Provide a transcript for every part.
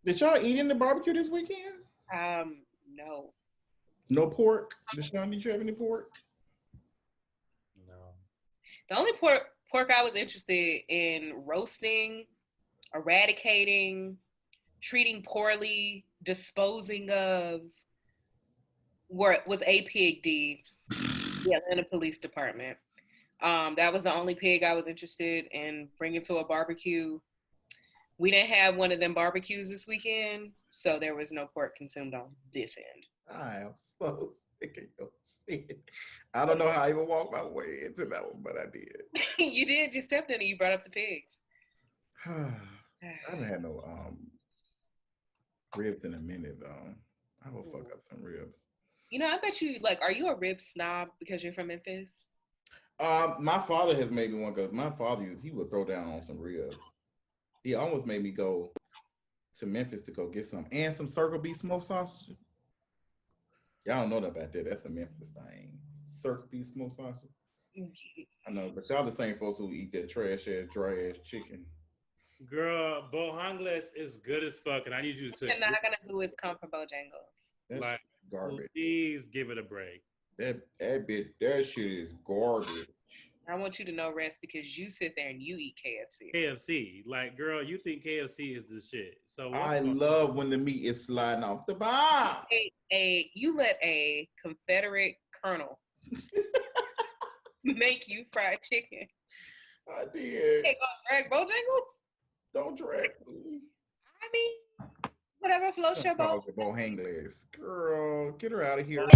Did y'all eat in the barbecue this weekend? No. No pork. Deshaun, did you have any pork? No. The only pork I was interested in roasting, eradicating, treating poorly, disposing of, was a pig D, the Atlanta Police Department. That was the only pig I was interested in bringing to a barbecue. We didn't have one of them barbecues this weekend, so there was no pork consumed on this end. I am so sick of your shit. I don't know how I even walked my way into that one, but I did. You did. You stepped in it. You brought up the pigs. I haven't had no ribs in a minute though. I will fuck up some ribs. You know, I bet you like. Are you a rib snob because you're from Memphis? My father has made me one go. My father he would throw down on some ribs. He almost made me go to Memphis to go get some and some Circle B smoked sausages. Y'all don't know that about that. That's a Memphis thing. Circle B smoked sausage. I know, but y'all the same folks who eat that trash ass, dry ass chicken. Girl, Bojangles is good as fuck, and I need you to What you're not gonna do is come for Bojangles. That's like garbage. Please give it a break. That shit is garbage. I want you to know, Rest, because you sit there and you eat KFC. KFC, like, girl, you think KFC is the shit. So I love when the meat is sliding off the bottom. You let a Confederate colonel make you fried chicken. I did. Hey, go drag Bojangles? Don't drag me. I mean, whatever floats your boat. Bojangles. Girl, get her out of here.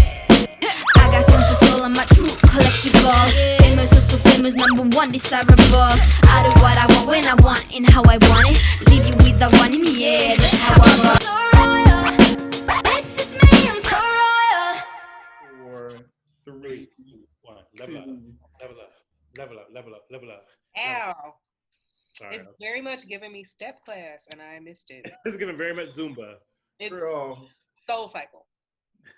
I got tons of soul, I'm a true collectible. Famous, so famous, number one, desirable. I do what I want, when I want, and how I want it. Leave you with the one in the air, that's how I roll. So royal, this is me, I'm so royal. 4, 3, 1. Level up, level up, level up, level up, level up. Ow. Sorry. It's very much giving me step class, and I missed it. It's giving very much Zumba. It's girl. Soul Cycle.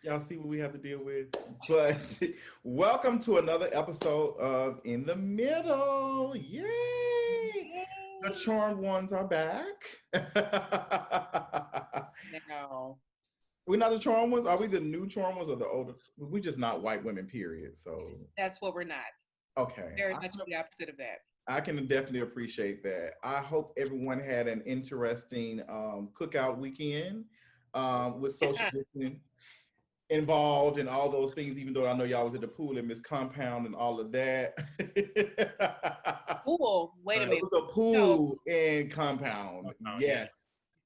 Y'all see what we have to deal with. But welcome to another episode of In the Middle. Yay! The charmed ones are back. No. We're not the charmed ones. Are we the new charmed ones or the older? We're just not white women, period. So That's what we're not. okay. Very much the opposite of that. I can definitely appreciate that. I hope everyone had an interesting cookout weekend with social distancing involved and all those things, even though I know y'all was at the pool in Miss Compound and all of that. Pool. Wait a minute. It was a pool in Compound. Oh, Yes.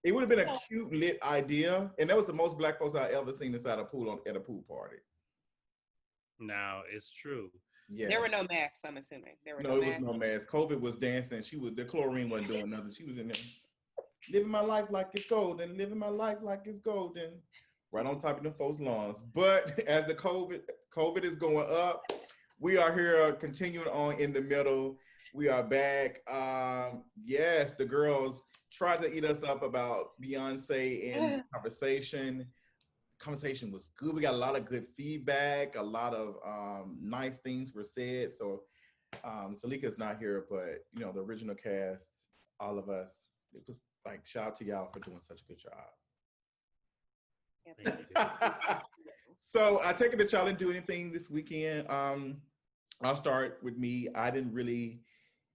It would have been a cute lit idea. And that was the most black folks I ever seen inside a pool at a pool party. Now, it's true. Yeah. There were no masks, I'm assuming. There were No, it was no mask. COVID was dancing. The chlorine wasn't doing nothing. She was in there living my life like it's golden, living my life like it's golden, right on top of them folks' lawns. But as the COVID is going up, we are here continuing on In the Middle. We are back. Yes, the girls tried to eat us up about Beyonce in conversation. Conversation was good. We got a lot of good feedback. A lot of nice things were said. So Salika's not here, but you know, the original cast, all of us, it was like, shout out to y'all for doing such a good job. So I take it that y'all didn't do anything this weekend. I'll start with me. I didn't really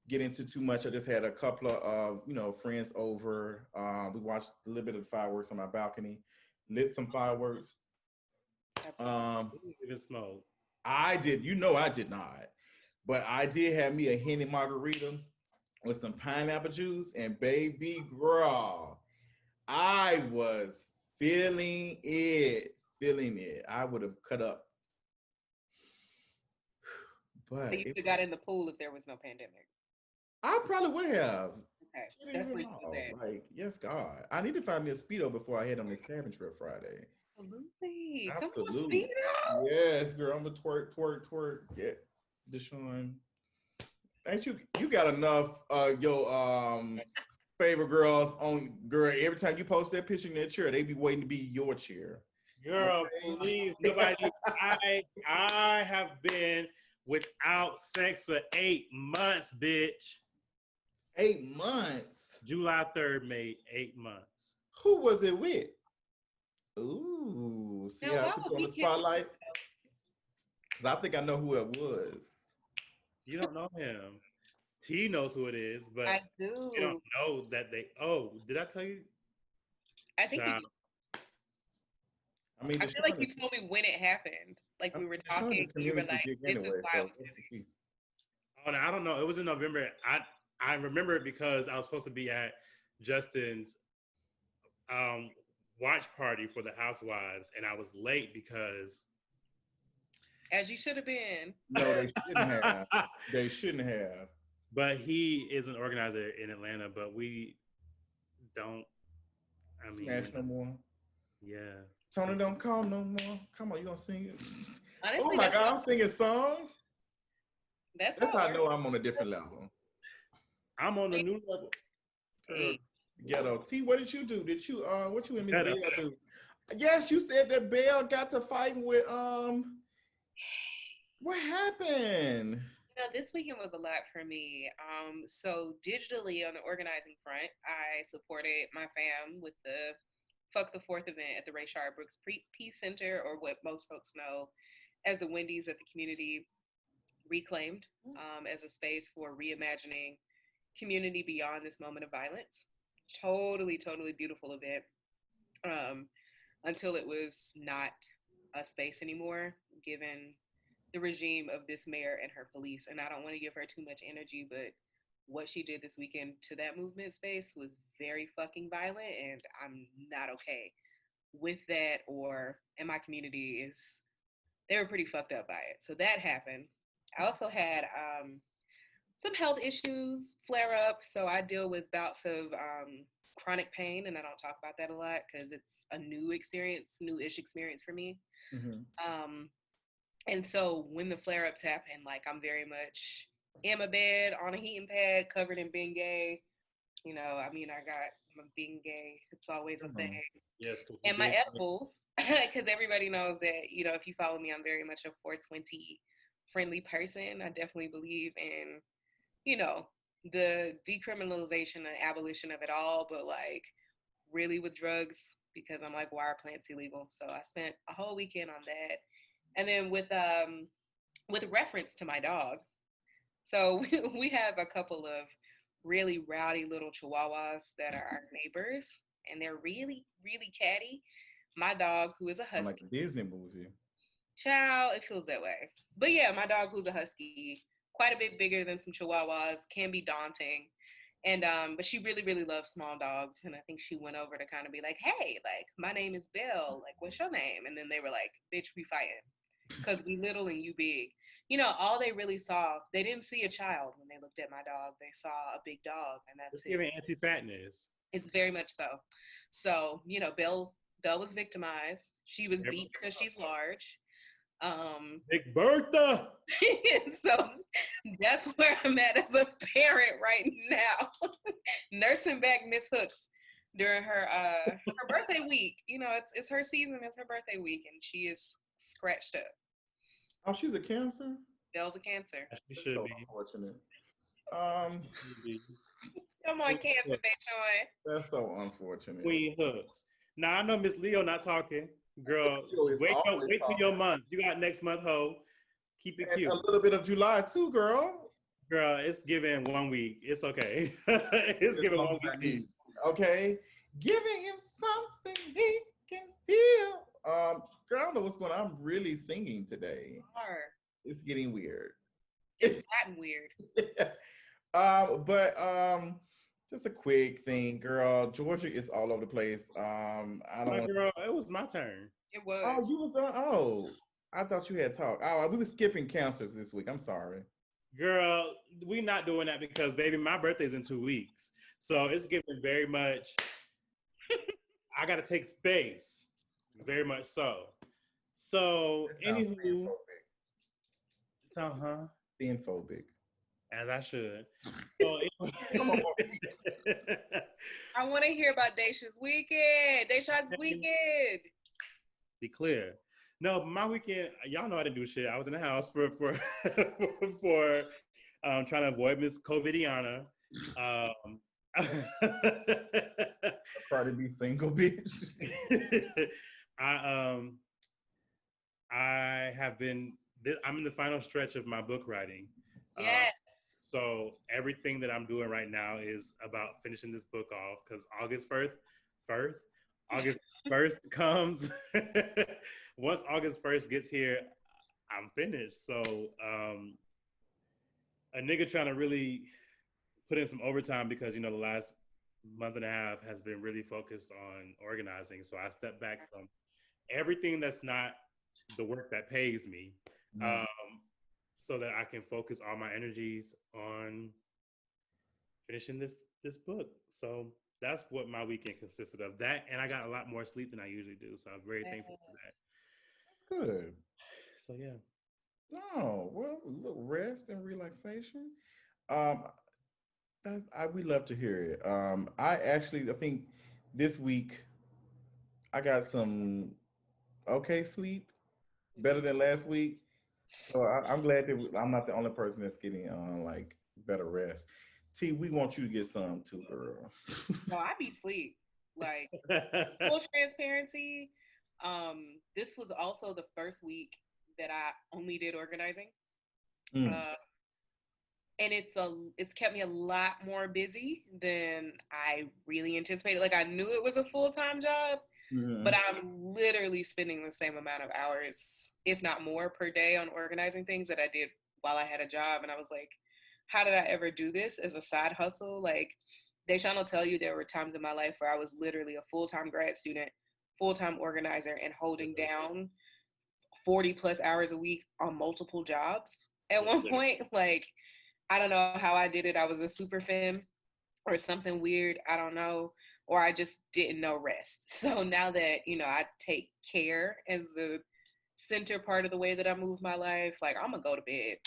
get into too much. I just had a couple of friends over. We watched a little bit of the fireworks on my balcony. Lit some fireworks. Even smoke. I did. I did not, but I did have me a Henny margarita with some pineapple juice, and baby girl, I was feeling it. I would have cut up, but So you got in the pool if there was no pandemic. I probably would have. Okay, that's what you said. Like, yes, God. I need to find me a Speedo before I head on this cabin trip Friday. Absolutely. Absolutely. Come on, Speedo. Yes, girl. I'm a twerk. Yeah, Deshaun. Ain't you got enough your favorite girls on, girl? Every time you post that picture in that chair, they be waiting to be your chair. Girl, please, nobody. I have been without sex for 8 months, bitch. 8 months. July 3rd made 8 months. Who was it with? Ooh, see Now, how I why put would you on we the give spotlight? Because I think I know who it was. You don't know him. T knows who it is, but I you don't do. know that they. Oh, did I tell you? I think Child. I mean, I feel like you told me when it happened. Like we were talking, you were like, "This is why I was busy." Oh, no, I don't know. It was in November. I remember it because I was supposed to be at Justin's watch party for the Housewives, and I was late because As you should have been. No, they shouldn't have. They shouldn't have. But he is an organizer in Atlanta, but we don't. I mean, Smash no more. yeah. Tony, don't call no more. Come on, you gonna sing it? Honestly, Oh my God, I'm singing songs. That's how I know I'm on a different level. I'm on a new level. Ghetto T, what did you do? Did you what you and Miss Bell do? Yes, you said that Bell got to fighting with what happened? You know, this weekend was a lot for me. So digitally on the organizing front, I supported my fam with the Fuck the Fourth event at the Rayshard Brooks Peace Center, or what most folks know as the Wendy's that the community reclaimed as a space for reimagining community beyond this moment of violence. Totally, totally beautiful event. Until it was not a space anymore, given the regime of this mayor and her police. And I don't want to give her too much energy, but what she did this weekend to that movement space was very fucking violent, and I'm not okay with that. Or in my community is they were pretty fucked up by it. So that happened. I also had some health issues flare up. So I deal with bouts of chronic pain, and I don't talk about that a lot because it's a new-ish experience for me. Mm-hmm. And so when the flare-ups happen, like I'm very much in my bed on a heating pad covered in Bengay. You know, I mean, I got my Bengay. It's always a thing. Yes. And my edibles, because everybody knows that, you know, if you follow me, I'm very much a 420 friendly person. I definitely believe in, you know, the decriminalization and abolition of it all, but like really with drugs, because I'm like, why are plants illegal? So I spent a whole weekend on that. And then with reference to my dog, so we have a couple of really rowdy little chihuahuas that are our neighbors, and they're really, really catty. My dog, who is a husky. Like a Disney movie. Child, it feels that way. But yeah, my dog, who's a husky, quite a bit bigger than some chihuahuas, can be daunting. And but she really, really loves small dogs. And I think she went over to kind of be like, hey, like, my name is Bill. Like, what's your name? And then they were like, bitch, we fighting. Because we little and you big. You know, all they really saw, they didn't see a child when they looked at my dog. They saw a big dog, and that's it. Giving anti-fatness. It's very much so. So, you know, Belle was victimized. She was beat because she's large. Big Bertha. So that's where I'm at as a parent right now, nursing back Miss Hooks during her birthday week. You know, it's her season. It's her birthday week, and she is scratched up. Oh, she's a Cancer? Belle's a Cancer. She should so be. Unfortunate. Come on, Cancer, Bayshore. That's so unfortunate. Queen Hooks. Now I know Miss Leo not talking. Girl, wait till your month. You got next month, ho. Keep it and cute. A little bit of July too, girl. Girl, it's giving 1 week. It's okay. It's giving 1 week. Okay. Giving him something he can feel. Girl, I don't know what's going on. I'm really singing today. It's getting weird. It's gotten weird. But just a quick thing, girl. Georgia is all over the place. Girl, it was my turn. It was. Oh, you was done. Oh, I thought you had talked. Oh, we were skipping cancers this week. I'm sorry. Girl, we not doing that because, baby, my birthday's in 2 weeks. So it's giving very much, I got to take space. Very much so. So, anywho. Thinphobic. As I should. So, I want to hear about Daisha's weekend. Daisha's weekend. Be clear. No, my weekend, y'all know I didn't do shit. I was in the house for trying to avoid Miss COVIDiana. Cardi B single, bitch. I I have been. I'm in the final stretch of my book writing. Yes. So everything that I'm doing right now is about finishing this book off because August 1st comes. Once August 1st gets here, I'm finished. So a nigga trying to really put in some overtime because the last month and a half has been really focused on organizing. So I stepped back from everything that's not the work that pays me, so that I can focus all my energies on finishing this book. So that's what my weekend consisted of. That, and I got a lot more sleep than I usually do. So I'm very thankful for that. Good. So yeah. Oh, well, look, rest and relaxation. We love to hear it. I think this week I got some okay sleep, better than last week. So I'm glad that I'm not the only person that's getting like better rest. T, we want you to get some too, girl. No, I be sleep. Like, full transparency. This was also the first week that I only did organizing. Uh, and it's kept me a lot more busy than I really anticipated. Like, I knew it was a full-time job, but I'm literally spending the same amount of hours, if not more, per day on organizing things that I did while I had a job. And I was like, how did I ever do this as a side hustle? Like, Deshaun will tell you there were times in my life where I was literally a full-time grad student, full-time organizer, and holding down 40 plus hours a week on multiple jobs at one point. Like, I don't know how I did it. I was a super femme or something weird. I don't know. Or I just didn't know rest. So now that, I take care as the center part of the way that I move my life, like, I'm going to go to bed.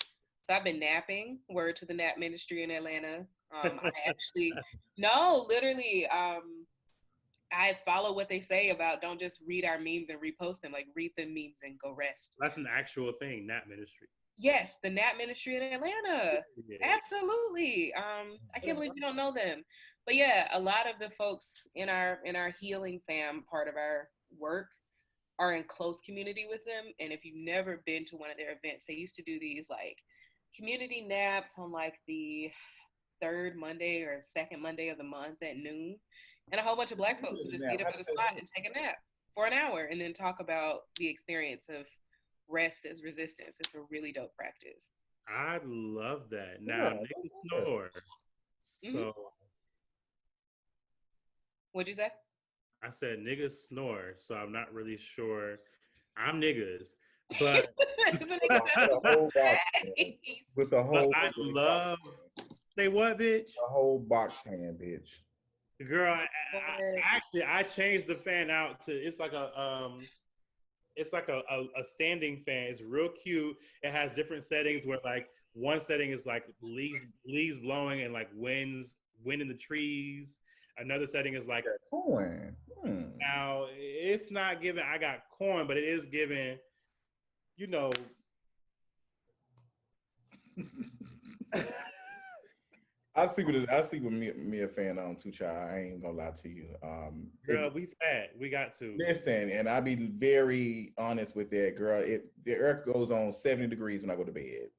So I've been napping, word to the nap ministry in Atlanta. I actually, no, literally, I follow what they say about don't just read our memes and repost them, like read the memes and go rest. That's an actual thing, nap ministry. Yes, the nap ministry in Atlanta. Yeah. Absolutely. I can't believe you don't know them. But yeah, a lot of the folks in our healing fam part of our work are in close community with them. And if you've never been to one of their events, they used to do these like community naps on like the third Monday or second Monday of the month at noon. And a whole bunch of Black folks would just meet up at a spot and take a nap for an hour and then talk about the experience of rest as resistance. It's a really dope practice. I love that. Now, niggas snore. So, what'd you say? I said niggas snore, so I'm not really sure. I'm niggas, but with the whole. I love. Say what, bitch? A whole box fan, bitch. Girl, I changed the fan out to it's like a standing fan. It's real cute. It has different settings where like one setting is like leaves blowing and like wind in the trees. Another setting is like corn. Now it's not giving I got corn, but it is giving, I see what me a fan on too, child. I ain't gonna lie to you. Girl, we fat. We got to. Listen, and I be very honest with that, girl. The earth goes on 70 degrees when I go to bed.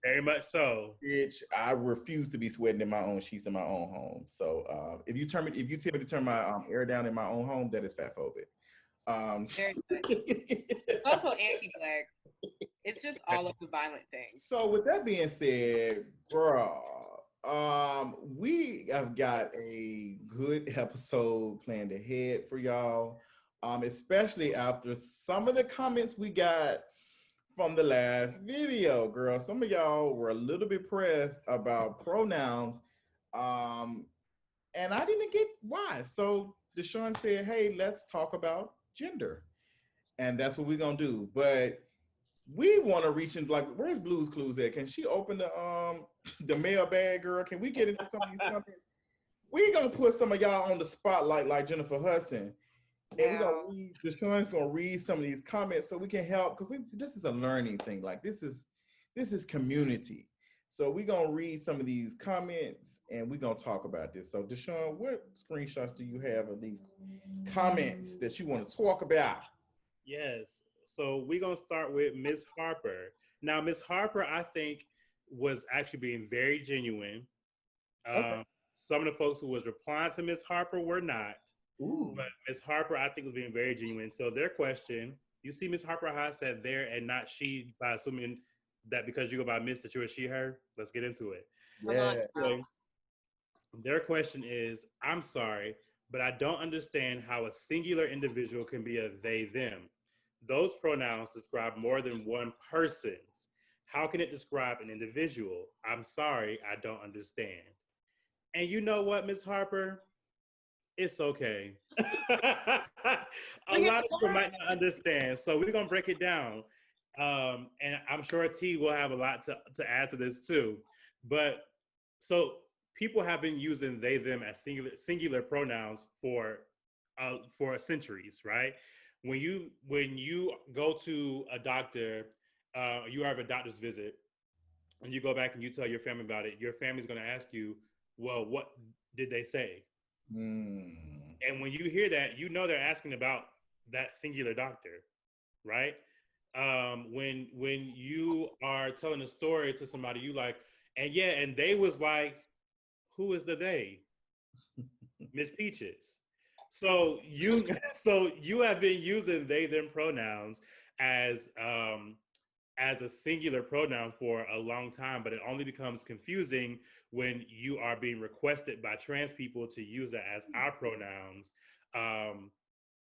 Very much so. Bitch, I refuse to be sweating in my own sheets in my own home. So if you tell me to turn my air down in my own home, that is fatphobic. It's also anti-Black. It's just all of the violent things. So with that being said, girl, we have got a good episode planned ahead for y'all, especially after some of the comments we got from the last video, girl. Some of y'all were a little bit pressed about pronouns, and I didn't get why. So Deshaun said, hey, let's talk about gender. And that's what we're going to do. But we want to reach in, like, where's Blue's Clues at? Can she open the mailbag, girl? Can we get into some of these comments? We're going to put some of y'all on the spotlight like Jennifer Hudson. And Deshaun's going to read some of these comments so we can help, because this is a learning thing. Like, this is community. So we're gonna read some of these comments and we're gonna talk about this. So Deshaun, what screenshots do you have of these comments that you want to talk about? Yes. So we're gonna start with Miss Harper. Now, Miss Harper, I think, was actually being very genuine. Okay. Some of the folks who was replying to Miss Harper were not, Ooh. but Miss Harper, I think, was being very genuine. So their question, you see Miss Harper how I said there and not she by assuming that because you go by Miss that you're a she, her. Let's get into it. Come on. Yeah. Anyway, their question is, I'm sorry, but I don't understand how a singular individual can be a they, them. Those pronouns describe more than one person's. How can it describe an individual? I'm sorry, I don't understand. And you know what, Miss Harper? It's okay. A lot of people might not understand. So we're going to break it down. And I'm sure T will have a lot to add to this too. But so people have been using they, them as singular pronouns for centuries, right? When you go to a doctor, you have a doctor's visit, and you go back and you tell your family about it, your family's going to ask you, well, what did they say? Mm. And when you hear that, you know they're asking about that singular doctor, right? When you are telling a story to somebody, you like, and they was like, who is the they? Miss Peaches. So you have been using they them pronouns as a singular pronoun for a long time, but it only becomes confusing when you are being requested by trans people to use it as our pronouns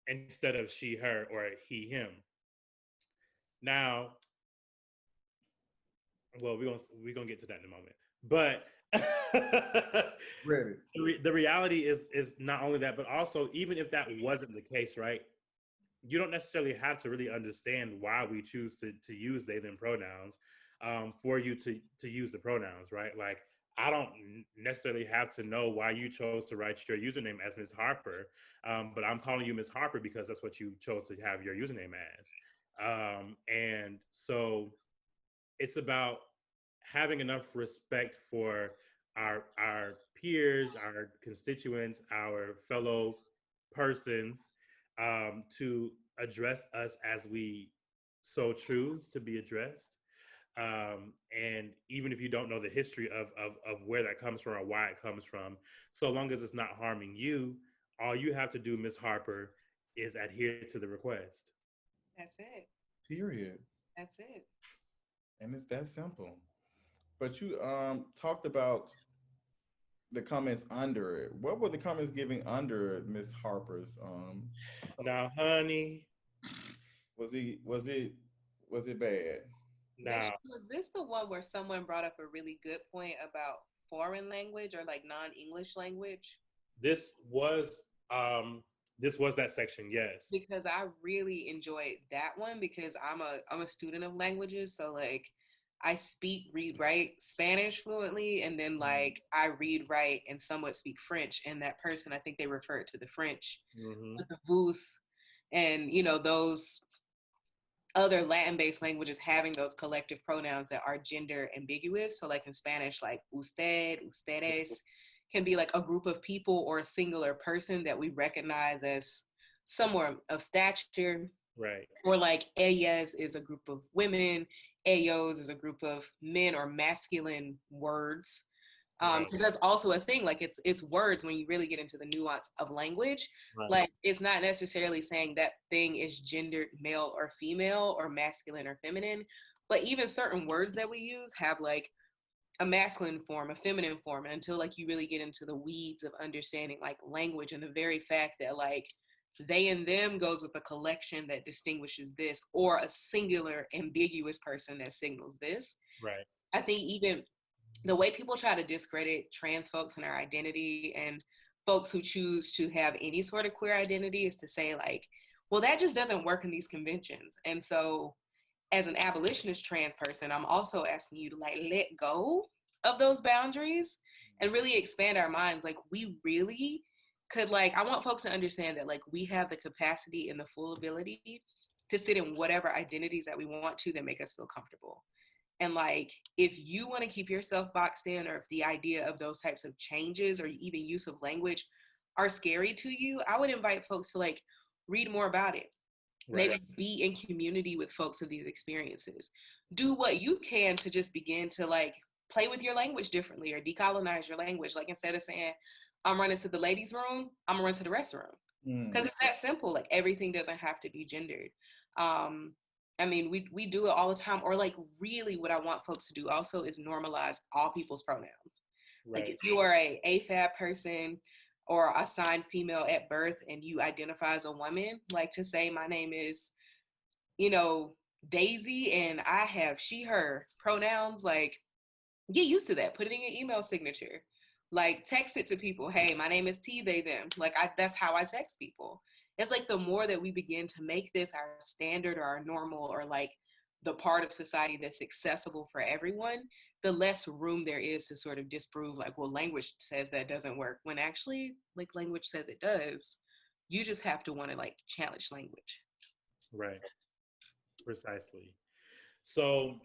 instead of she, her, or he, him. Now, well, we're gonna get to that in a moment, but Ready. the reality is not only that, but also even if that wasn't the case, right? You don't necessarily have to really understand why we choose to use they them pronouns for you to use the pronouns, right? Like I don't necessarily have to know why you chose to write your username as Miss Harper, but I'm calling you Miss Harper because that's what you chose to have your username as. And so it's about having enough respect for our peers, our constituents, our fellow persons to address us as we so choose to be addressed. And even if you don't know the history of where that comes from or why it comes from, so long as it's not harming you, all you have to do, Miss Harper, is adhere to the request. That's it. Period. That's it. And it's that simple. But you talked about the comments under it. What were the comments giving under Miss Harper's? Now, honey, Was it bad? now Was this the one where someone brought up a really good point about foreign language or like non-English language? this was that section, yes. Because I really enjoyed that one because I'm a student of languages, so like I speak, read, write Spanish fluently, and then like I read, write, and somewhat speak French. And that person, I think they referred to the French with the vous, and those other Latin-based languages having those collective pronouns that are gender ambiguous. So like in Spanish, like usted, ustedes can be like a group of people or a singular person that we recognize as somewhere of stature. Right. Or like ellas is a group of women, ellos is a group of men or masculine words. Because that's also a thing, like it's words when you really get into the nuance of language. Right. Like it's not necessarily saying that thing is gendered male or female or masculine or feminine, but even certain words that we use have like a masculine form, a feminine form, until like you really get into the weeds of understanding like language and the very fact that like they and them goes with a collection that distinguishes this or a singular ambiguous person that signals this. Right. I think even the way people try to discredit trans folks and our identity and folks who choose to have any sort of queer identity is to say like, well, that just doesn't work in these conventions. And so as an abolitionist trans person, I'm also asking you to like let go of those boundaries and really expand our minds. Like we really could like, I want folks to understand that like we have the capacity and the full ability to sit in whatever identities that we want to that make us feel comfortable. And like, if you want to keep yourself boxed in, or if the idea of those types of changes or even use of language are scary to you, I would invite folks to like read more about it. Right. Maybe be in community with folks of these experiences. Do what you can to just begin to like play with your language differently or decolonize your language. Like instead of saying, I'm running to the ladies' room, I'm gonna run to the restroom. Because it's that simple. Like everything doesn't have to be gendered. I mean, we do it all the time. Or like really what I want folks to do also is normalize all people's pronouns. Like if you are a AFAB person or assigned female at birth and you identify as a woman, like to say my name is, you know, Daisy and I have she, her pronouns, like get used to that. Put it in your email signature. Like text it to people. Hey, my name is T, they, them. Like that's how I text people. It's like the more that we begin to make this our standard or our normal or like the part of society that's accessible for everyone, the less room there is to sort of disprove like, well, language says that doesn't work, when actually like language says it does. You just have to want to like challenge language. Right. Precisely. So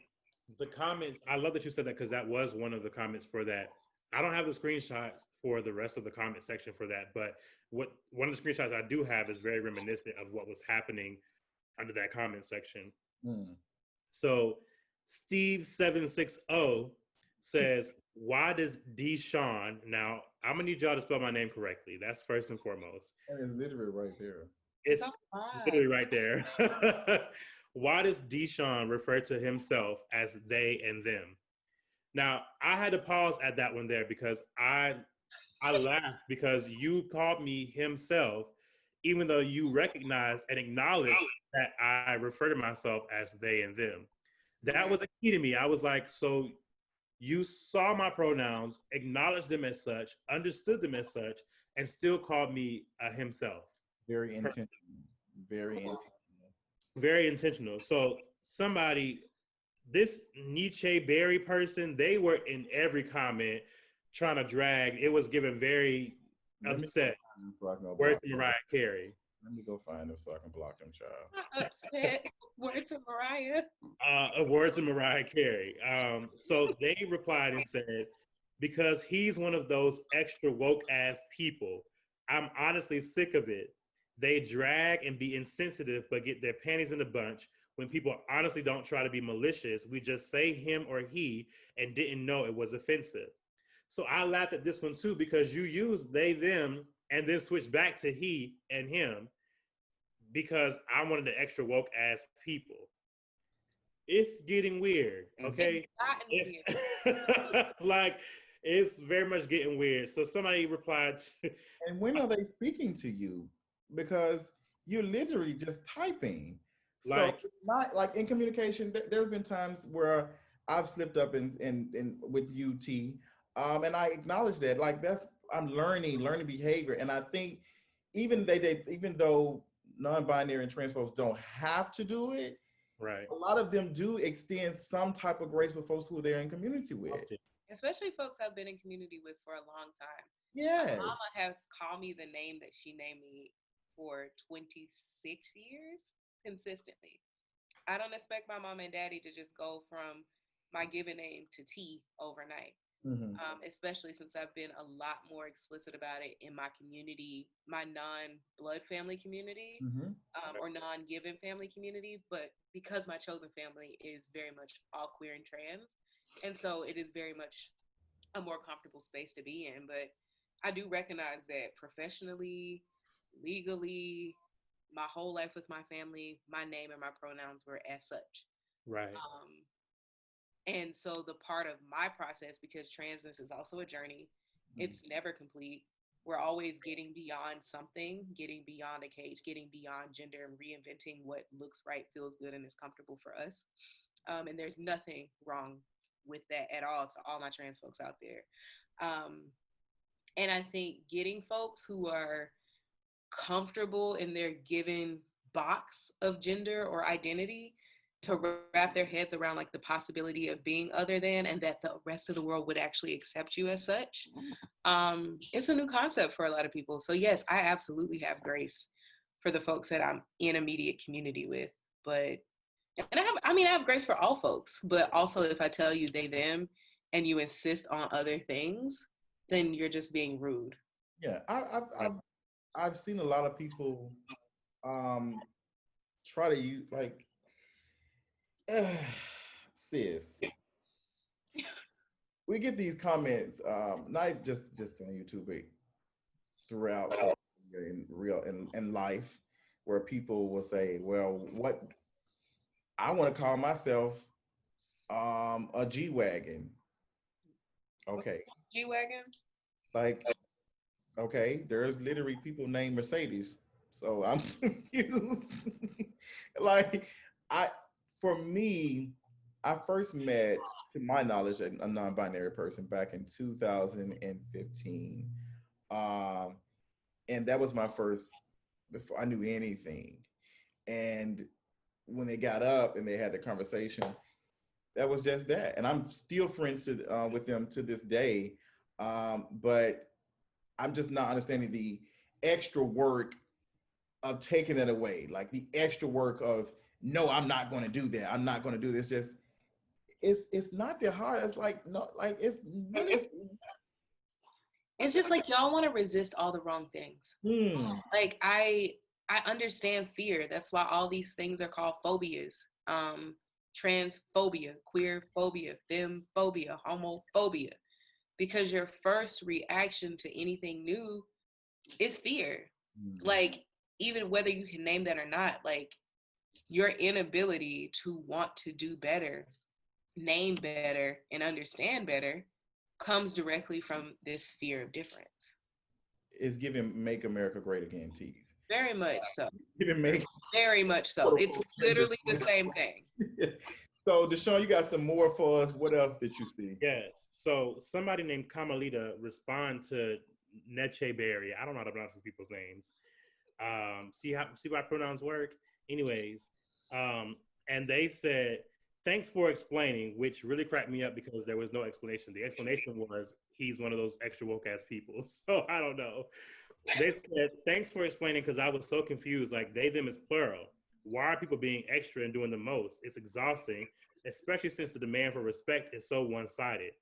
the comments, I love that you said that because that was one of the comments for that. I don't have the screenshots for the rest of the comment section for that, but what one of the screenshots I do have is very reminiscent of what was happening under that comment section. So Steve760 says, why does Deshaun, now I'm gonna need y'all to spell my name correctly. That's first and foremost. And it's literally right there. It's literally right there. Why does Deshaun refer to himself as they and them? Now, I had to pause at that one there because I laughed because you called me himself, even though you recognized and acknowledged that I refer to myself as they and them. That was a key to me. I was like, so you saw my pronouns, acknowledged them as such, understood them as such, and still called me himself. Very intentional. Very intentional. Very intentional. So somebody, this Nietzsche Berry person, they were in every comment trying to drag. It was given very upset. Word to Mariah Carey. Let me go find them so I can block them, child. Upset. Word to Mariah. A word to Mariah Carey. So they replied and said, because he's one of those extra woke ass people. I'm honestly sick of it. They drag and be insensitive, but get their panties in a bunch. When people honestly don't try to be malicious, we just say him or he and didn't know it was offensive. So I laughed at this one too, because you used they, them, and then switched back to he and him because I'm one of the extra woke ass people. It's getting weird, okay? It's like, it's very much getting weird. So somebody replied to... And when are they speaking to you? Because you're literally just typing. So it's not like in communication, there have been times where I've slipped up in with UT, and I acknowledge that. Like I'm learning behavior, and I think even though non-binary and trans folks don't have to do it, right? A lot of them do extend some type of grace with folks who they're in community with, especially folks I've been in community with for a long time. Yes, my mama has called me the name that she named me for 26 years consistently. I don't expect my mom and daddy to just go from my given name to T overnight. Especially since I've been a lot more explicit about it in my community, my non-blood family community, or non-given family community. But because my chosen family is very much all queer and trans, and so it is very much a more comfortable space to be in. But I do recognize that professionally, legally, my whole life with my family, my name and my pronouns were as such. Right. And so the part of my process, because transness is also a journey, it's never complete. We're always getting beyond something, getting beyond a cage, getting beyond gender and reinventing what looks right, feels good, and is comfortable for us. And there's nothing wrong with that at all to all my trans folks out there. And I think getting folks who are comfortable in their given box of gender or identity to wrap their heads around like the possibility of being other than, and that the rest of the world would actually accept you as such. It's a new concept for a lot of people. So yes, I absolutely have grace for the folks that I'm in immediate community with, but And I have grace for all folks, but also if I tell you they, them, and you insist on other things, then you're just being rude. Yeah, I've seen a lot of people try to use like sis. We get these comments, not just on YouTube, but throughout social media in real in life, where people will say, "Well, what I want to call myself a G wagon." Okay, G wagon. like okay, there's literally people named Mercedes, so I'm confused. Like I, for me, I first met, to my knowledge, a non-binary person back in 2015, um, and that was my first before I knew anything. And when they got up and they had the conversation, that was just that. And I'm still friends with them to this day, but I'm just not understanding the extra work of taking that away, like the extra work of no, I'm not going to do that. I'm not going to do this. Just it's not that hard. It's like no, like it's really. It's just like y'all want to resist all the wrong things. Like I understand fear. That's why all these things are called phobias. Transphobia, queer phobia, femme phobia, homophobia. Because your first reaction to anything new is fear. Like, even whether you can name that or not, like your inability to want to do better, name better, and understand better comes directly from this fear of difference. It's giving "Make America Great Again" tease. Very much so. Make Very much so. It's literally the same thing. So, Deshaun, you got some more for us. What else did you see? Yes. So somebody named Kamalita respond to Neche Berry. I don't know how to pronounce these people's names. See why pronouns work? Anyways, and they said, thanks for explaining, which really cracked me up because there was no explanation. The explanation was he's one of those extra woke ass people. So I don't know. They said, thanks for explaining because I was so confused. Like they, them is plural. Why are people being extra and doing the most? It's exhausting, especially since the demand for respect is so one-sided.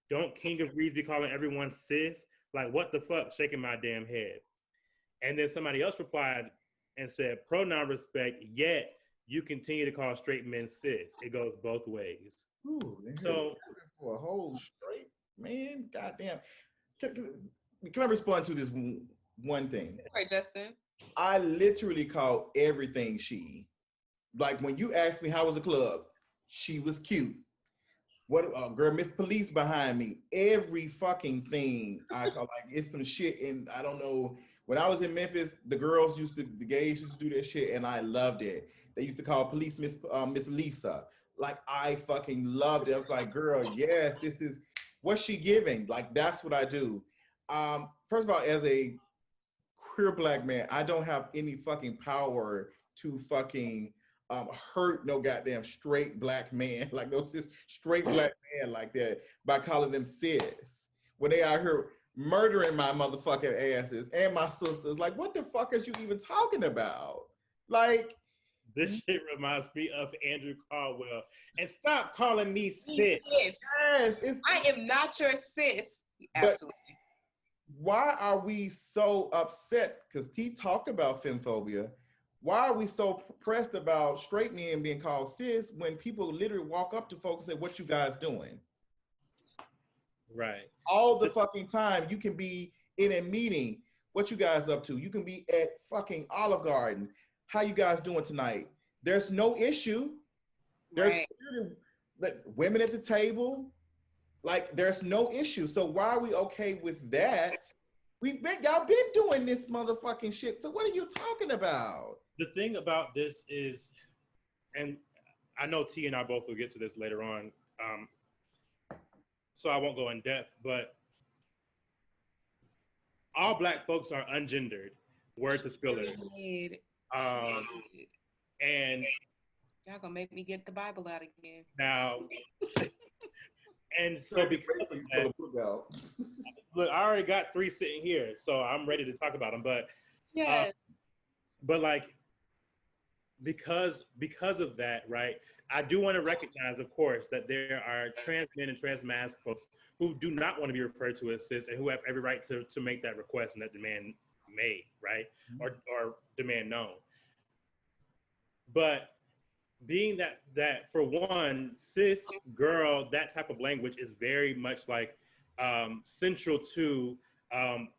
Don't King of Reeds be calling everyone sis? Like what the fuck? Shaking my damn head. And then somebody else replied and said, pronoun respect, yet you continue to call straight men cis. It goes both ways. Ooh, So for a whole straight man, goddamn. Can I respond to this one thing? Right, Justin. I literally call everything she. Like when you asked me how was the club, she was cute. What girl, Miss Police behind me. Every fucking thing I call like it's some shit. And I don't know. When I was in Memphis, the gays used to do that shit, and I loved it. They used to call police Miss Lisa. Like I fucking loved it. I was like, girl, yes, this is what's she giving. Like that's what I do. First of all, as a queer black man, I don't have any fucking power to fucking hurt no goddamn straight black man, like no cis straight black man like that by calling them cis. When they out here murdering my motherfucking asses and my sisters, like what the fuck is you even talking about? Like this shit reminds me of Andrew Caldwell. And stop calling me sis. Yes, I am not your sis. Absolutely. Why are we so upset? Because T talked about femphobia. Why are we so pressed about straight men being called cis when people literally walk up to folks and say, what you guys doing? Right. All the fucking time. You can be in a meeting. What you guys up to? You can be at fucking Olive Garden. How you guys doing tonight? There's no issue. There's women at the table. Like there's no issue. So why are we okay with that? Y'all been doing this motherfucking shit. So what are you talking about? The thing about this is, and I know T and I both will get to this later on, so I won't go in depth, but all black folks are ungendered. Word to Spiller. And y'all gonna make me get the Bible out again. Now, and so because of that, look, I already got 3 sitting here, so I'm ready to talk about them. But yeah, but like because of that, right? I do want to recognize, of course, that there are trans men and trans masc folks who do not want to be referred to as cis and who have every right to make that request and that demand made, right? Or demand known. But being that for one, cis girl, that type of language is very much like central to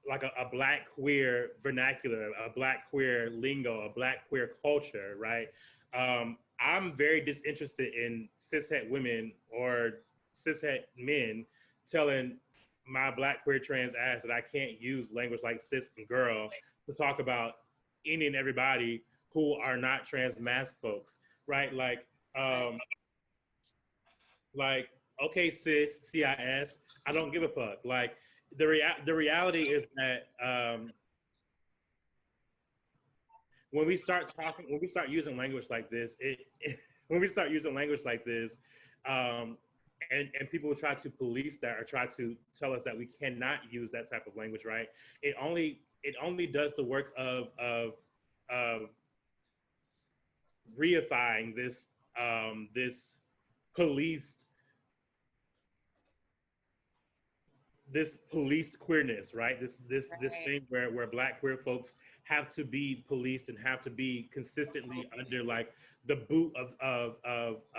like a black queer vernacular, a black queer lingo, a black queer culture, right? I'm very disinterested in cishet women or cishet men telling my black queer trans ass that I can't use language like cis and girl to talk about any and everybody who are not trans masc folks, right? Um, like, okay, cis, CIS, I don't give a fuck. Like, the reality is that when we start using language like this, when we start using language like this, and people try to police that or try to tell us that we cannot use that type of language, right? It only does the work of reifying this policed policed queerness, right? This thing where black queer folks have to be policed and have to be consistently under like the boot of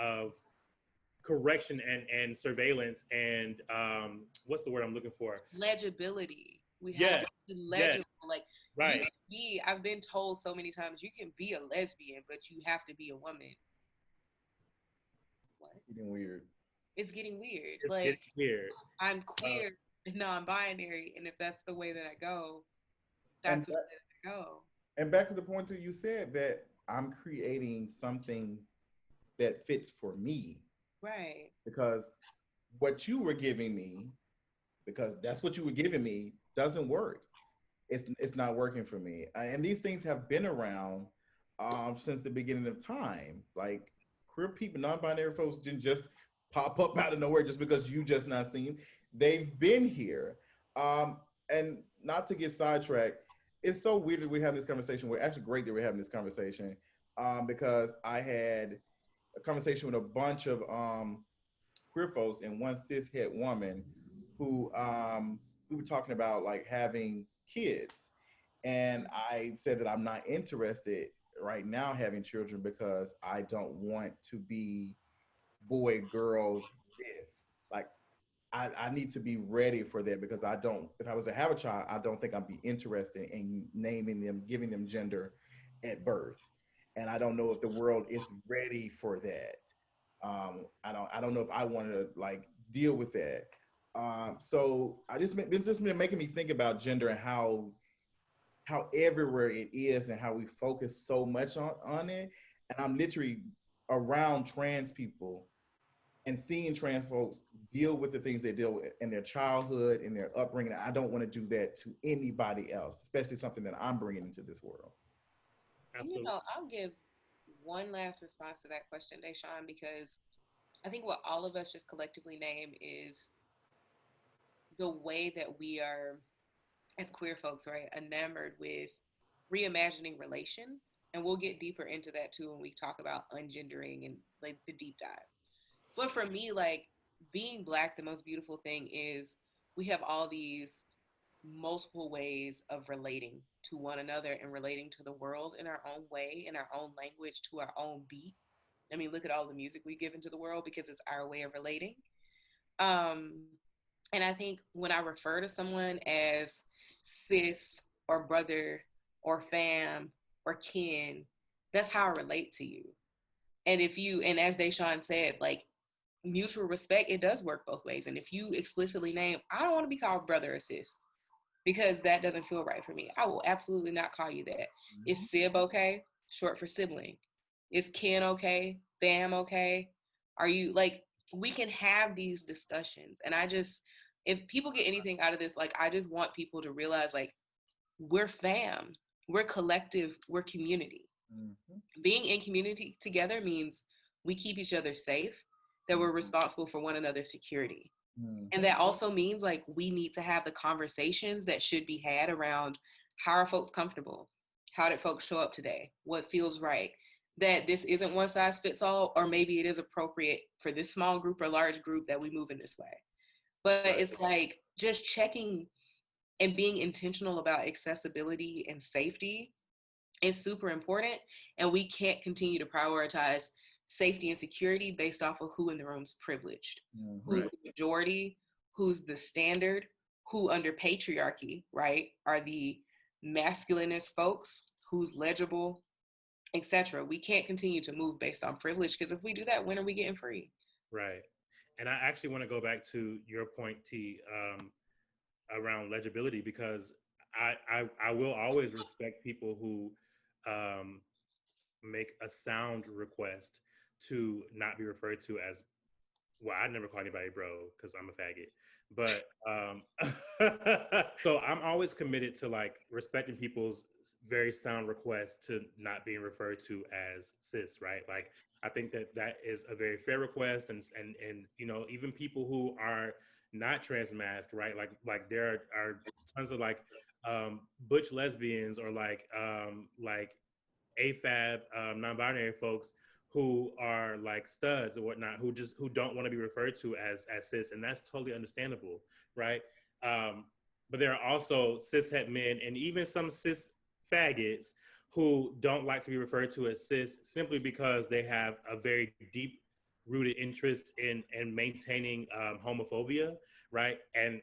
correction and surveillance and what's the word I'm looking for? Legibility. We have to be legible. Like, right. You can be, I've been told so many times, you can be a lesbian, but you have to be a woman. What? Getting weird. It's getting weird. It's like getting weird. I'm queer, non-binary, and if that's the way that I go, that's the way that I go. And back to the point too, you said that I'm creating something that fits for me. Right. Because what you were giving me, because that's what you were giving me, doesn't work. It's not working for me. And these things have been around since the beginning of time. Like queer people, non-binary folks didn't just pop up out of nowhere just because you just not seen. They've been here. And not to get sidetracked, it's so weird that we're having this conversation. We're actually great that we're having this conversation because I had a conversation with a bunch of queer folks and one cishet woman who we were talking about like having kids. And I said that I'm not interested right now having children because I don't want to be boy, girl, this. Like I need to be ready for that because I don't, if I was to have a child, I don't think I'd be interested in naming them, giving them gender at birth. And I don't know if the world is ready for that. I don't know if I want to like deal with that. So it's just been making me think about gender and how everywhere it is and how we focus so much on it. And I'm literally around trans people and seeing trans folks deal with the things they deal with in their childhood, in their upbringing. I don't want to do that to anybody else, especially something that I'm bringing into this world. Absolutely. You know, I'll give one last response to that question, Deshaun, because I think what all of us just collectively name is the way that we are, as queer folks, right, enamored with reimagining relation. And we'll get deeper into that too when we talk about ungendering and like the deep dive. But for me, like being Black, the most beautiful thing is we have all these multiple ways of relating to one another and relating to the world in our own way, in our own language, to our own beat. I mean, look at all the music we give into the world because it's our way of relating. And I think when I refer to someone as cis or brother or fam or kin, that's how I relate to you. And and as Deshaun said, like mutual respect, it does work both ways. And if you explicitly name, I don't want to be called brother or sis because that doesn't feel right for me, I will absolutely not call you that. Mm-hmm. Is sib okay? Short for sibling. Is kin okay? Fam okay? Are you like, we can have these discussions. And if people get anything out of this, like, I just want people to realize, like, we're fam, we're collective, we're community. Mm-hmm. Being in community together means we keep each other safe, that we're responsible for one another's security. Mm-hmm. And that also means, like, we need to have the conversations that should be had around how are folks comfortable? How did folks show up today? What feels right? that this isn't one size fits all, or maybe it is appropriate for this small group or large group that we move in this way. But Right. it's like just checking and being intentional about accessibility and safety is super important. And we can't continue to prioritize safety and security based off of who in the room's privileged, who's Right. the majority, who's the standard, who under patriarchy, right, are the masculinist folks, who's legible, etc. We can't continue to move based on privilege, because if we do that, when are we getting free? Right. And I actually want to go back to your point, T, around legibility, because I will always respect people who make a sound request to not be referred to as, well, I never call anybody bro because I'm a faggot. But so I'm always committed to like respecting people's very sound requests to not being referred to as cis, right? Like I think that that is a very fair request, and you know, even people who are not trans masked, right? Like there are tons of like butch lesbians or like AFAB non-binary folks who are like studs or whatnot, who don't want to be referred to as cis, and that's totally understandable, right? Um, but there are also cishet men and even some cis faggots who don't like to be referred to as cis simply because they have a very deep rooted interest in maintaining homophobia, right? And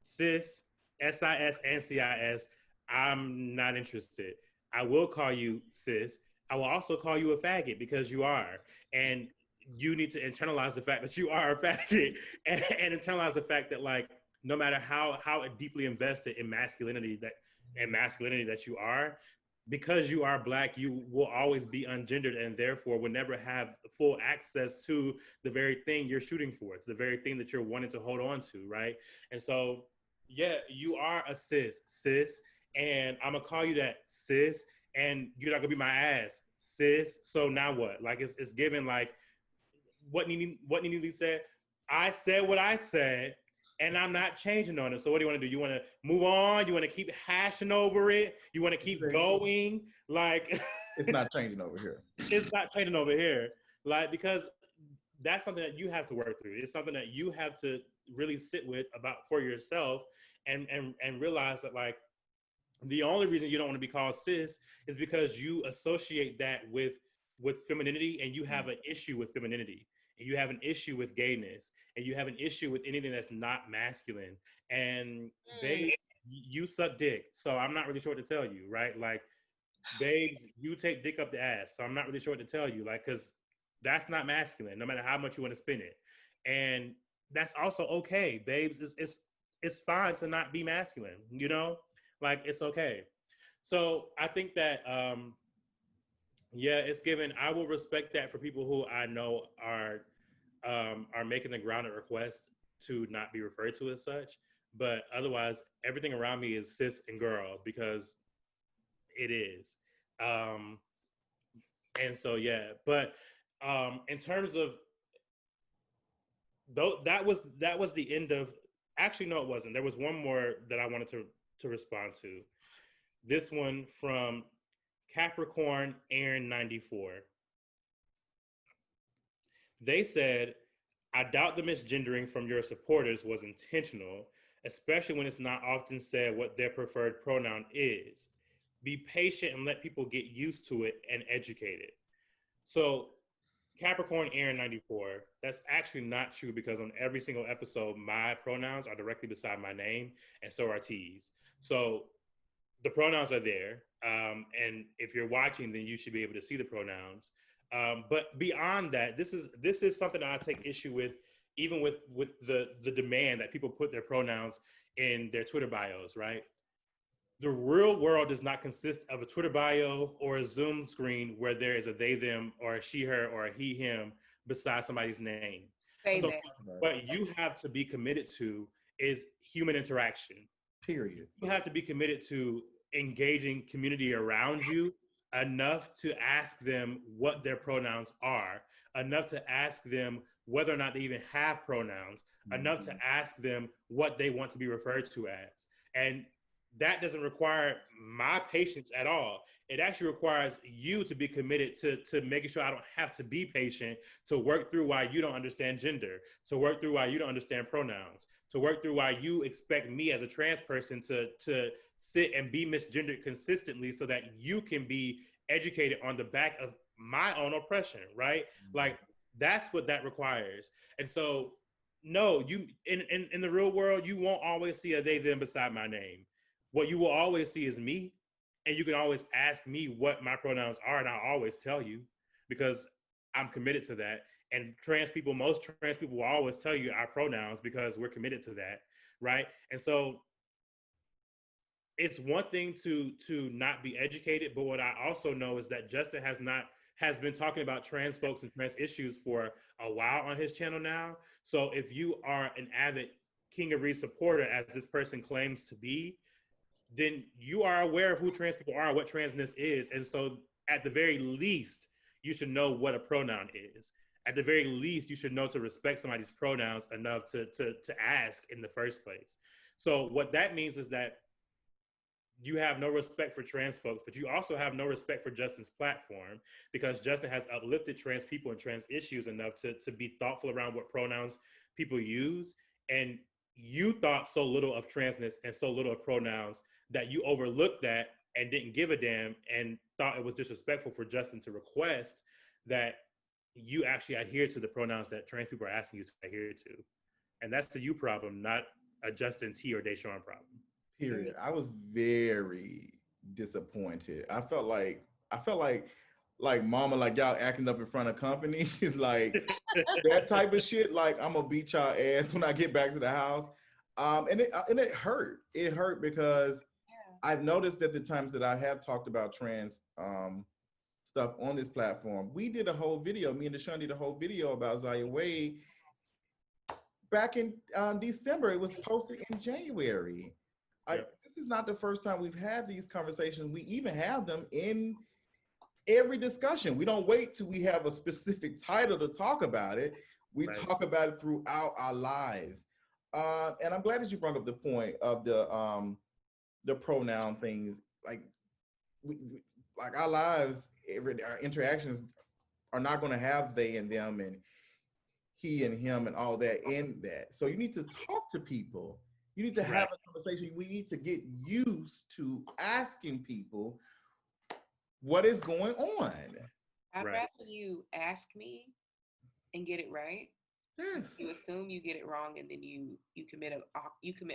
cis, SIS and CIS, I'm not interested. I will call you cis. I will also call you a faggot because you are. And you need to internalize the fact that you are a faggot and internalize the fact that like no matter how deeply invested in masculinity that you are, because you are Black, you will always be ungendered and therefore will never have full access to the very thing you're shooting for, to the very thing that you're wanting to hold on to, right? And so, yeah, you are a cis, and I'm gonna call you that, cis, and you're not gonna be my ass, cis. So now what? Like it's given like what Nene said. I said what I said, and I'm not changing on it. So what do you want to do? You want to move on? You want to keep hashing over it? You want to keep going? Like It's not changing over here. It's not changing over here. Like because that's something that you have to work through. It's something that you have to really sit with about for yourself and realize that like the only reason you don't want to be called cis is because you associate that with femininity, and you have an issue with femininity, and you have an issue with gayness, and you have an issue with anything that's not masculine. And babe, you suck dick, so I'm not really sure what to tell you, right? Like, babes, you take dick up the ass, so I'm not really sure what to tell you, like, because that's not masculine, no matter how much you want to spin it. And that's also okay, babes. It's fine to not be masculine, you know? Like, it's okay. So I think that yeah, it's given. I will respect that for people who I know are making the grounded request to not be referred to as such. But otherwise, everything around me is cis and girl because it is. Um, and so yeah, but in terms of though, that was the end of. Actually, no, it wasn't. There was one more that I wanted to respond to. This one from Capricorn Aaron 94. They said, I doubt the misgendering from your supporters was intentional, especially when it's not often said what their preferred pronoun is. Be patient and let people get used to it and educated. So Capricorn Aaron 94, that's actually not true because on every single episode, my pronouns are directly beside my name, and so are T's. So the pronouns are there. And if you're watching, then you should be able to see the pronouns. But beyond that, this is something that I take issue with, even with the demand that people put their pronouns in their Twitter bios, right? The real world does not consist of a Twitter bio or a Zoom screen where there is a they, them, or a she, her, or a he, him beside somebody's name. Say So that. what you have to be committed to is human interaction. Period. You have to be committed to engaging community around you enough to ask them what their pronouns are, enough to ask them whether or not they even have pronouns, enough to ask them what they want to be referred to as. And that doesn't require my patience at all. It actually requires you to be committed to making sure I don't have to be patient, to work through why you don't understand gender, to work through why you don't understand pronouns, to work through why you expect me as a trans person to sit and be misgendered consistently so that you can be educated on the back of my own oppression, right? Like, that's what that requires. And so, no, you in the real world, you won't always see a they them beside my name. What you will always see is me, and you can always ask me what my pronouns are, and I'll always tell you because I'm committed to that. And most trans people will always tell you our pronouns because we're committed to that, right? And so it's one thing to not be educated, but what I also know is that Justin has been talking about trans folks and trans issues for a while on his channel now. So if you are an avid King of Reed supporter, as this person claims to be, then you are aware of who trans people are, what transness is. And so at the very least, you should know what a pronoun is. At the very least, you should know to respect somebody's pronouns enough to ask in the first place. So what that means is that you have no respect for trans folks, but you also have no respect for Justin's platform, because Justin has uplifted trans people and trans issues enough to be thoughtful around what pronouns people use. And you thought so little of transness and so little of pronouns that you overlooked that and didn't give a damn and thought it was disrespectful for Justin to request that you actually adhere to the pronouns that trans people are asking you to adhere to. And that's the you problem, not a Justin T or Deshaun problem. Period. I was very disappointed. I felt like mama, like y'all acting up in front of company. Like that type of shit. Like, I'm gonna beat y'all ass when I get back to the house. And it hurt. It hurt because I've noticed that the times that I have talked about trans stuff on this platform, we did a whole video. Me and Deshaun did a whole video about Zaya Wade back in December. It was posted in January. This is not the first time we've had these conversations. We even have them in every discussion. We don't wait till we have a specific title to talk about it. We talk about it throughout our lives. And I'm glad that you brought up the point of the pronoun things. Like, like our lives, our interactions are not going to have they and them and he and him and all that in that. So you need to talk to people. You need to have a conversation. We need to get used to asking people what is going on. I'd rather you ask me and get it right. Yes. You assume you get it wrong, and then you commit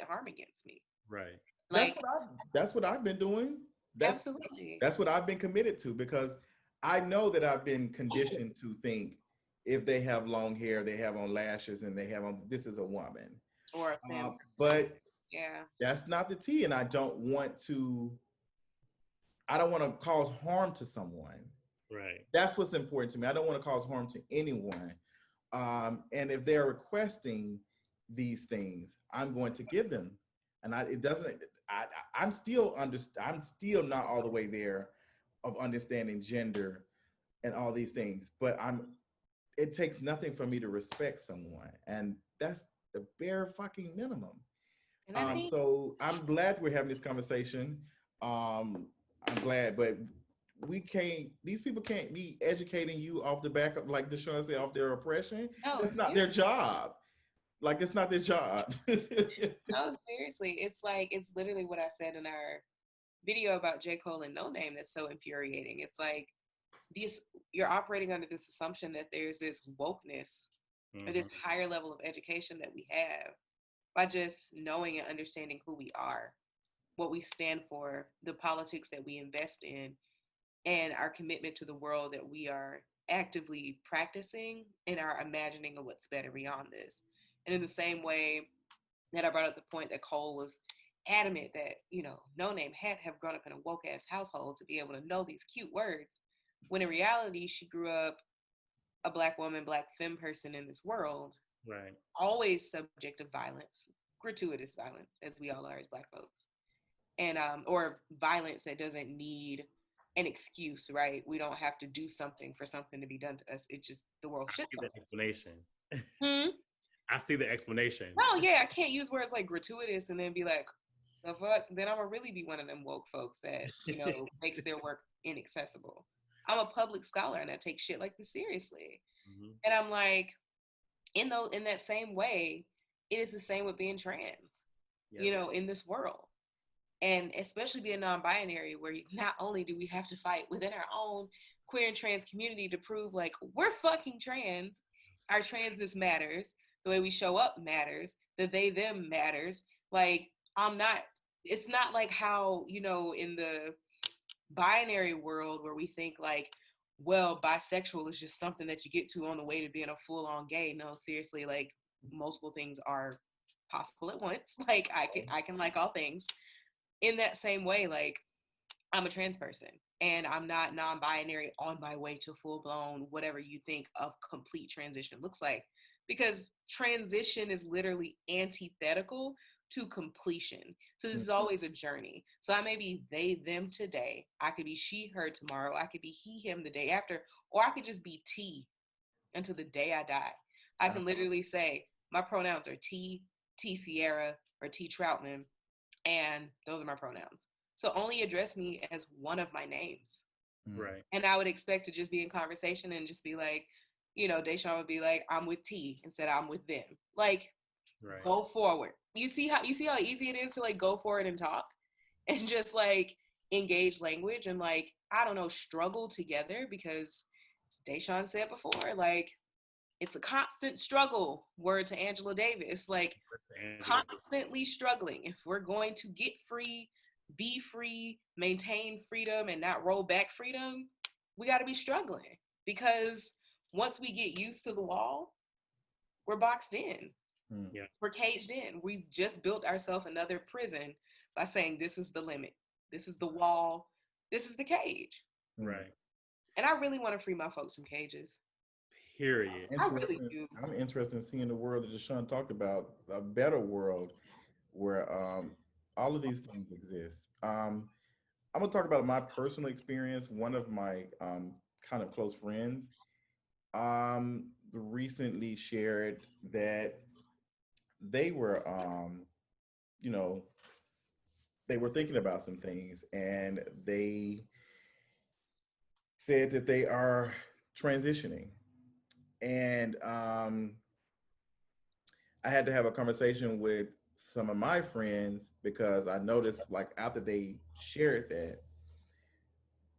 harm against me. Right. Like, that's what I've been doing. Absolutely. That's what I've been committed to, because I know that I've been conditioned to think if they have long hair, they have on lashes, and they have on, this is a woman. Or a family. But yeah, that's not the tea, and I don't want to cause harm to someone. Right. That's what's important to me. I don't want to cause harm to anyone. And if they're requesting these things, I'm going to give them. And I'm still not all the way there of understanding gender and all these things, but it takes nothing for me to respect someone. And that's the bare fucking minimum. So I'm glad we're having this conversation. I'm glad, but these people can't be educating you off the back of, like Deshaun said, off their oppression. No, it's not their job. Like, it's not their job. No, seriously. It's literally what I said in our video about J. Cole and No Name that's so infuriating. It's like you're operating under this assumption that there's this wokeness or this higher level of education that we have by just knowing and understanding who we are, what we stand for, the politics that we invest in, and our commitment to the world that we are actively practicing and our imagining of what's better beyond this. And in the same way that I brought up the point that Cole was adamant that, No Name had to have grown up in a woke ass household to be able to know these cute words, when in reality, she grew up a Black woman, Black femme person in this world, right, always subject to violence, gratuitous violence, as we all are as Black folks, and or violence that doesn't need an excuse, right? We don't have to do something for something to be done to us. It's just the world shits on us. Explanation. Hmm? I see the explanation. No, yeah, I can't use words like gratuitous and then be like, The fuck? Then I'm gonna really be one of them woke folks that, makes their work inaccessible. I'm a public scholar and I take shit like this seriously. Mhm. And I'm like, in that same way, it is the same with being trans, Yeah. in this world. And especially being non-binary, where not only do we have to fight within our own queer and trans community to prove like we're fucking trans, our transness matters, the way we show up matters, the they them matters. Like I'm not. It's not like how in the binary world where we think like, well, bisexual is just something that you get to on the way to being a full-on gay. No, seriously, like multiple things are possible at once. Like I can like all things. In that same way, like I'm a trans person and I'm not non-binary on my way to full-blown whatever you think of complete transition looks like, because transition is literally antithetical to completion. So this is always a journey. So I may be they them today, I could be she her tomorrow, I could be he him the day after, or I could just be T until the day I die. I can literally say my pronouns are T Sierra, or T Troutman, and those are my pronouns. So only address me as one of my names. Right. And I would expect to just be in conversation and just be like, Deshaun would be like, I'm with T instead of I'm with them. Like, Right. go forward. You see how easy it is to like go forward and talk and just like engage language and like, I don't know, struggle together, because as Deshaun said before, like it's a constant struggle. Word to Angela Davis, like constantly struggling. If we're going to get free, be free, maintain freedom, and not roll back freedom, we got to be struggling, because once we get used to the wall, we're boxed in. Yeah. We're caged in. We've just built ourselves another prison by saying this is the limit, this is the wall, this is the cage. Right. And I really want to free my folks from cages. Period. I really do. I'm interested in seeing the world that Deshaun talked about, a better world where all of these things exist. I'm gonna talk about my personal experience. One of my kind of close friends recently shared that they were, you know, they were thinking about some things, and they said that they are transitioning. And I had to have a conversation with some of my friends, because I noticed, like, after they shared that,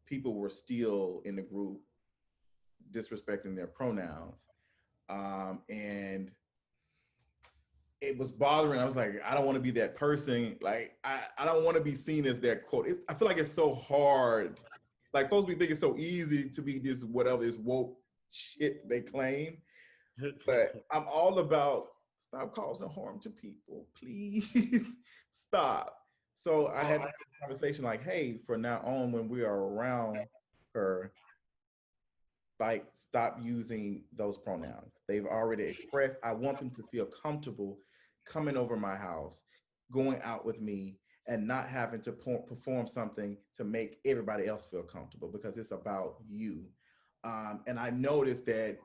people were still in the group disrespecting their pronouns. And it was bothering. I was like, I don't want to be that person. Like, I don't want to be seen as that quote. I feel like it's so hard. Like, folks be thinking it's so easy to be this whatever this woke shit they claim. But I'm all about stop causing harm to people. Please stop. So I had this conversation like, hey, from now on, when we are around her, like, stop using those pronouns. They've already expressed. I want them to feel comfortable coming over my house, going out with me, and not having to perform something to make everybody else feel comfortable, because it's about you. And I noticed that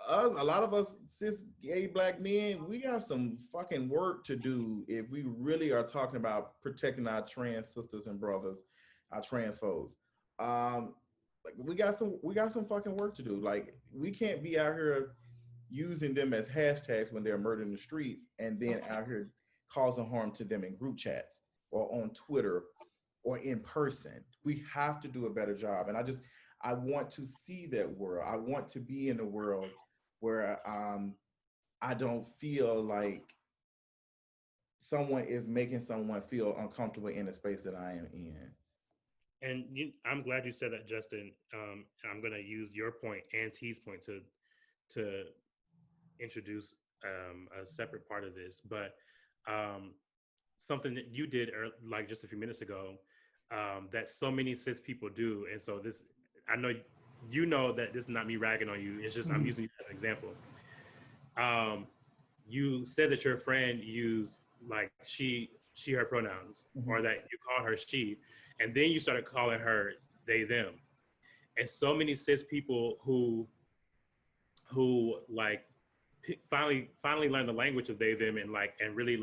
a lot of us cis gay black men, we have some fucking work to do if we really are talking about protecting our trans sisters and brothers, our trans foes. Like, we got some fucking work to do. Like, we can't be out here using them as hashtags when they're murdered in the streets, and then out here causing harm to them in group chats or on Twitter or in person. We have to do a better job. And I want to see that world. I want to be in a world where I don't feel like someone is making someone feel uncomfortable in the space that I am in. And I'm glad you said that, Justin. And I'm going to use your point and T's point to introduce a separate part of this. But something that you did like just a few minutes ago, that so many cis people do. And so this, I know that this is not me ragging on you. It's just I'm using you as an example. You said that your friend used like she her pronouns, or that you call her she, and then you started calling her they them. And so many cis people who like finally learn the language of they them, and really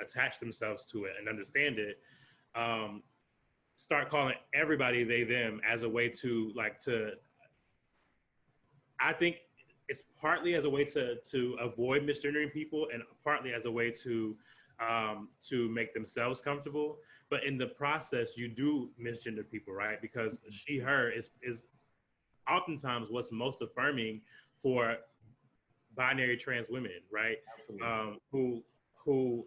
attach themselves to it and understand it, start calling everybody they them as a way to I think it's partly as a way to avoid misgendering people, and partly as a way to make themselves comfortable. But in the process, you do misgender people, right? Because she, her is oftentimes what's most affirming for binary trans women, right? Absolutely. Who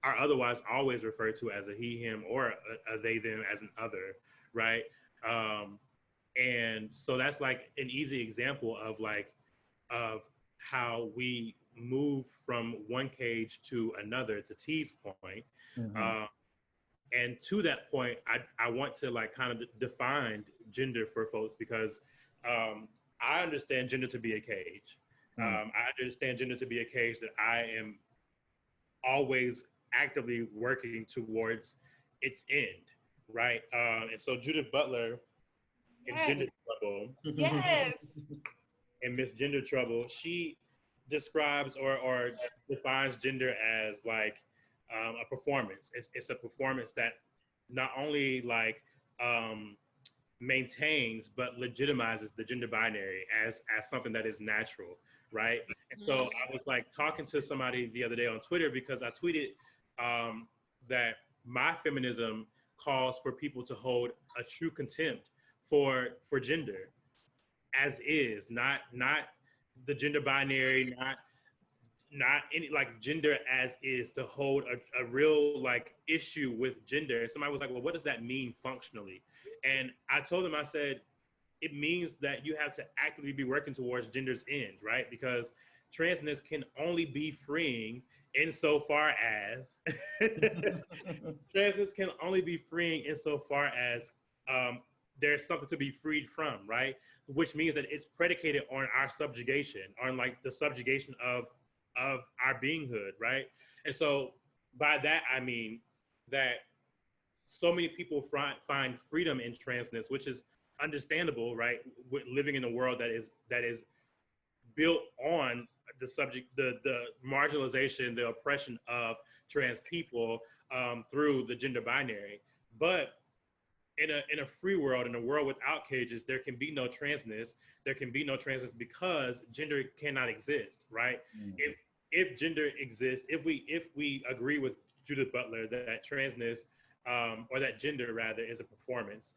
are otherwise always referred to as a he, him, or a they, them as an other, right? Um, and so that's like an easy example of how we move from one cage to another, to T's point. Mm-hmm. Um, and to that point, I want to kind of define gender for folks, because I understand gender to be a cage. I understand gender to be a cage that I am always actively working towards its end, right? And so Judith Butler in Yes. Gender Trouble, Yes. in Miss Gender Trouble, she describes or defines gender as a performance. It's a performance that not only um, maintains but legitimizes the gender binary as something that is natural, right? And so I was talking to somebody the other day on Twitter, because I tweeted that my feminism calls for people to hold a true contempt for gender as is, not the gender binary, not any gender as is, to hold a real issue with gender. And somebody was like, well, what does that mean functionally? And I told them, I said, it means that you have to actively be working towards gender's end, right? Because transness can only be freeing insofar as transness can only be freeing insofar as there's something to be freed from, right? Which means that it's predicated on our subjugation, on the subjugation of our beinghood, right? And so by that I mean that so many people find freedom in transness, which is understandable, right? Living in a world that is built on the marginalization, the oppression of trans people through the gender binary. But in a free world, in a world without cages, there can be no transness. There can be no transness because gender cannot exist, right? If gender exists, if we agree with Judith Butler that transness or that gender rather is a performance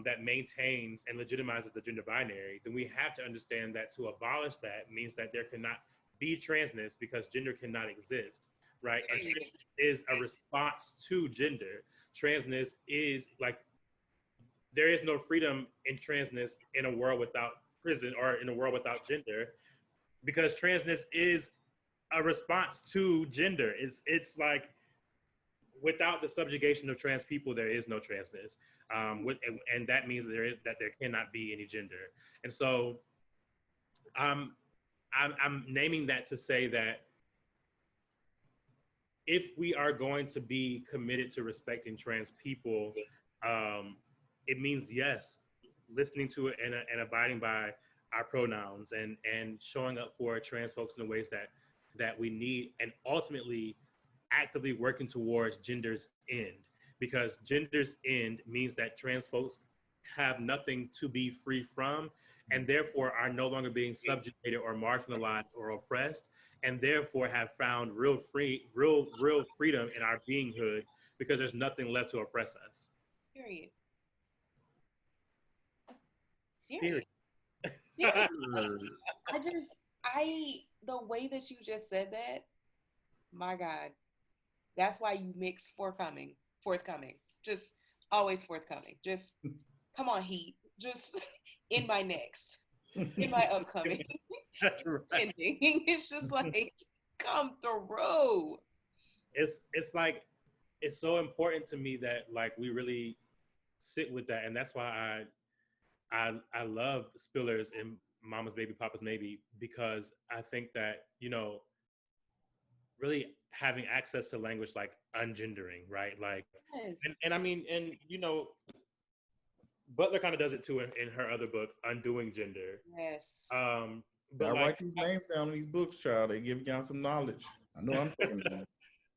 that maintains and legitimizes the gender binary, then we have to understand that to abolish that means that there cannot be transness because gender cannot exist, right? And transness is a response to gender. Transness is there is no freedom in transness in a world without prison or in a world without gender, because transness is a response to gender. It's without the subjugation of trans people, there is no transness, and that means that there cannot be any gender. And so, I'm naming that to say that if we are going to be committed to respecting trans people, it means, yes, listening to it and abiding by our pronouns and showing up for trans folks in the ways that we need, and ultimately actively working towards gender's end, because gender's end means that trans folks have nothing to be free from, and therefore are no longer being subjugated or marginalized or oppressed, and therefore have found real freedom in our beinghood, because there's nothing left to oppress us. Period. Period. Yeah. The way that you just said that, my God, that's why you mix forthcoming, just always forthcoming. Just come on, heat. Just in my next, in my upcoming, Right. ending. It's just come through. It's it's so important to me that we really sit with that, and that's why I love Spillers and Mama's Baby, Papa's Maybe, because I think that really having access to language like ungendering, right? Yes. And I mean, and Butler kind of does it too in her other book, Undoing Gender. Yes. but I like write these names down in these books, child. They give y'all some knowledge. I know I'm taking them.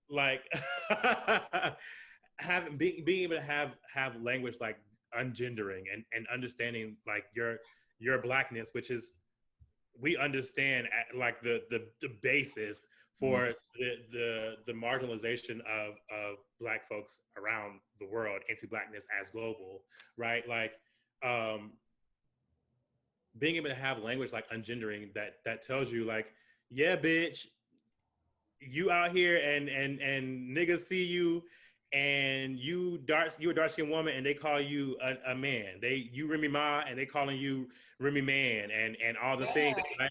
like having being able to have language like ungendering and understanding like your blackness, which is we understand like the basis for the marginalization of black folks around the world, anti-blackness as global, right? Like being able to have language like ungendering that tells you like, yeah, bitch, you out here and niggas see you and you a dark skinned woman and they call you a man. You Remy Ma and they calling you Remy Man and all the things, right?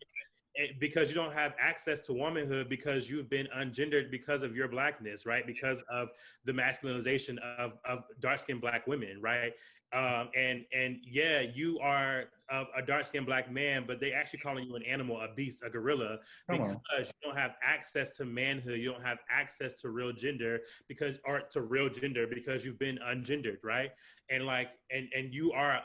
Because you don't have access to womanhood because you've been ungendered because of your blackness, right? Because of the masculinization of dark-skinned black women, right? And yeah, you are a dark-skinned black man, but they actually calling you an animal, a beast, a gorilla, because you don't have access to manhood, you don't have access to real gender because you've been ungendered, right? And like and you are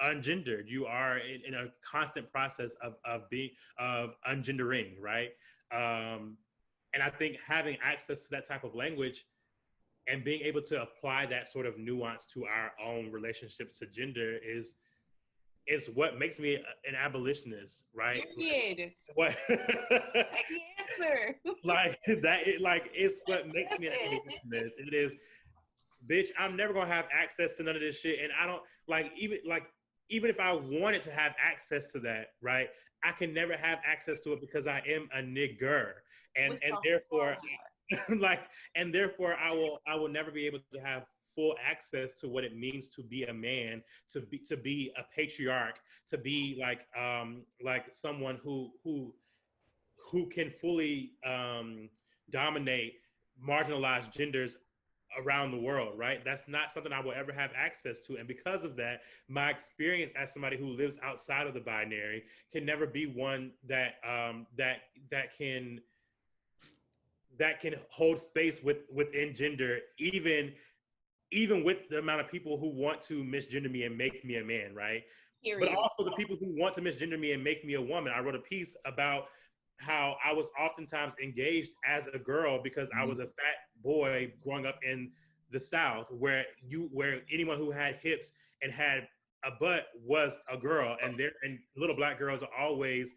ungendered. You are in a constant process of being of ungendering, right? And I think having access to that type of language and being able to apply that sort of nuance to our own relationships to gender is what makes me an abolitionist, right? Period. What the answer. like that? It's what makes me an abolitionist. It is, bitch. I'm never gonna have access to none of this shit, and I don't even if I wanted to have access to that, right? I can never have access to it because I am a nigger, and therefore, and therefore, I will never be able to have full access to what it means to be a man, to be a patriarch, to be like someone who can fully dominate marginalized genders around the world, right? That's not something I will ever have access to. And because of that, my experience as somebody who lives outside of the binary can never be one that can hold space within gender, even with the amount of people who want to misgender me and make me a man, right? Period. But also the people who want to misgender me and make me a woman. I wrote a piece about how I was oftentimes engaged as a girl because I was a fat boy growing up in the South, where anyone who had hips and had a butt was a girl, and little black girls are always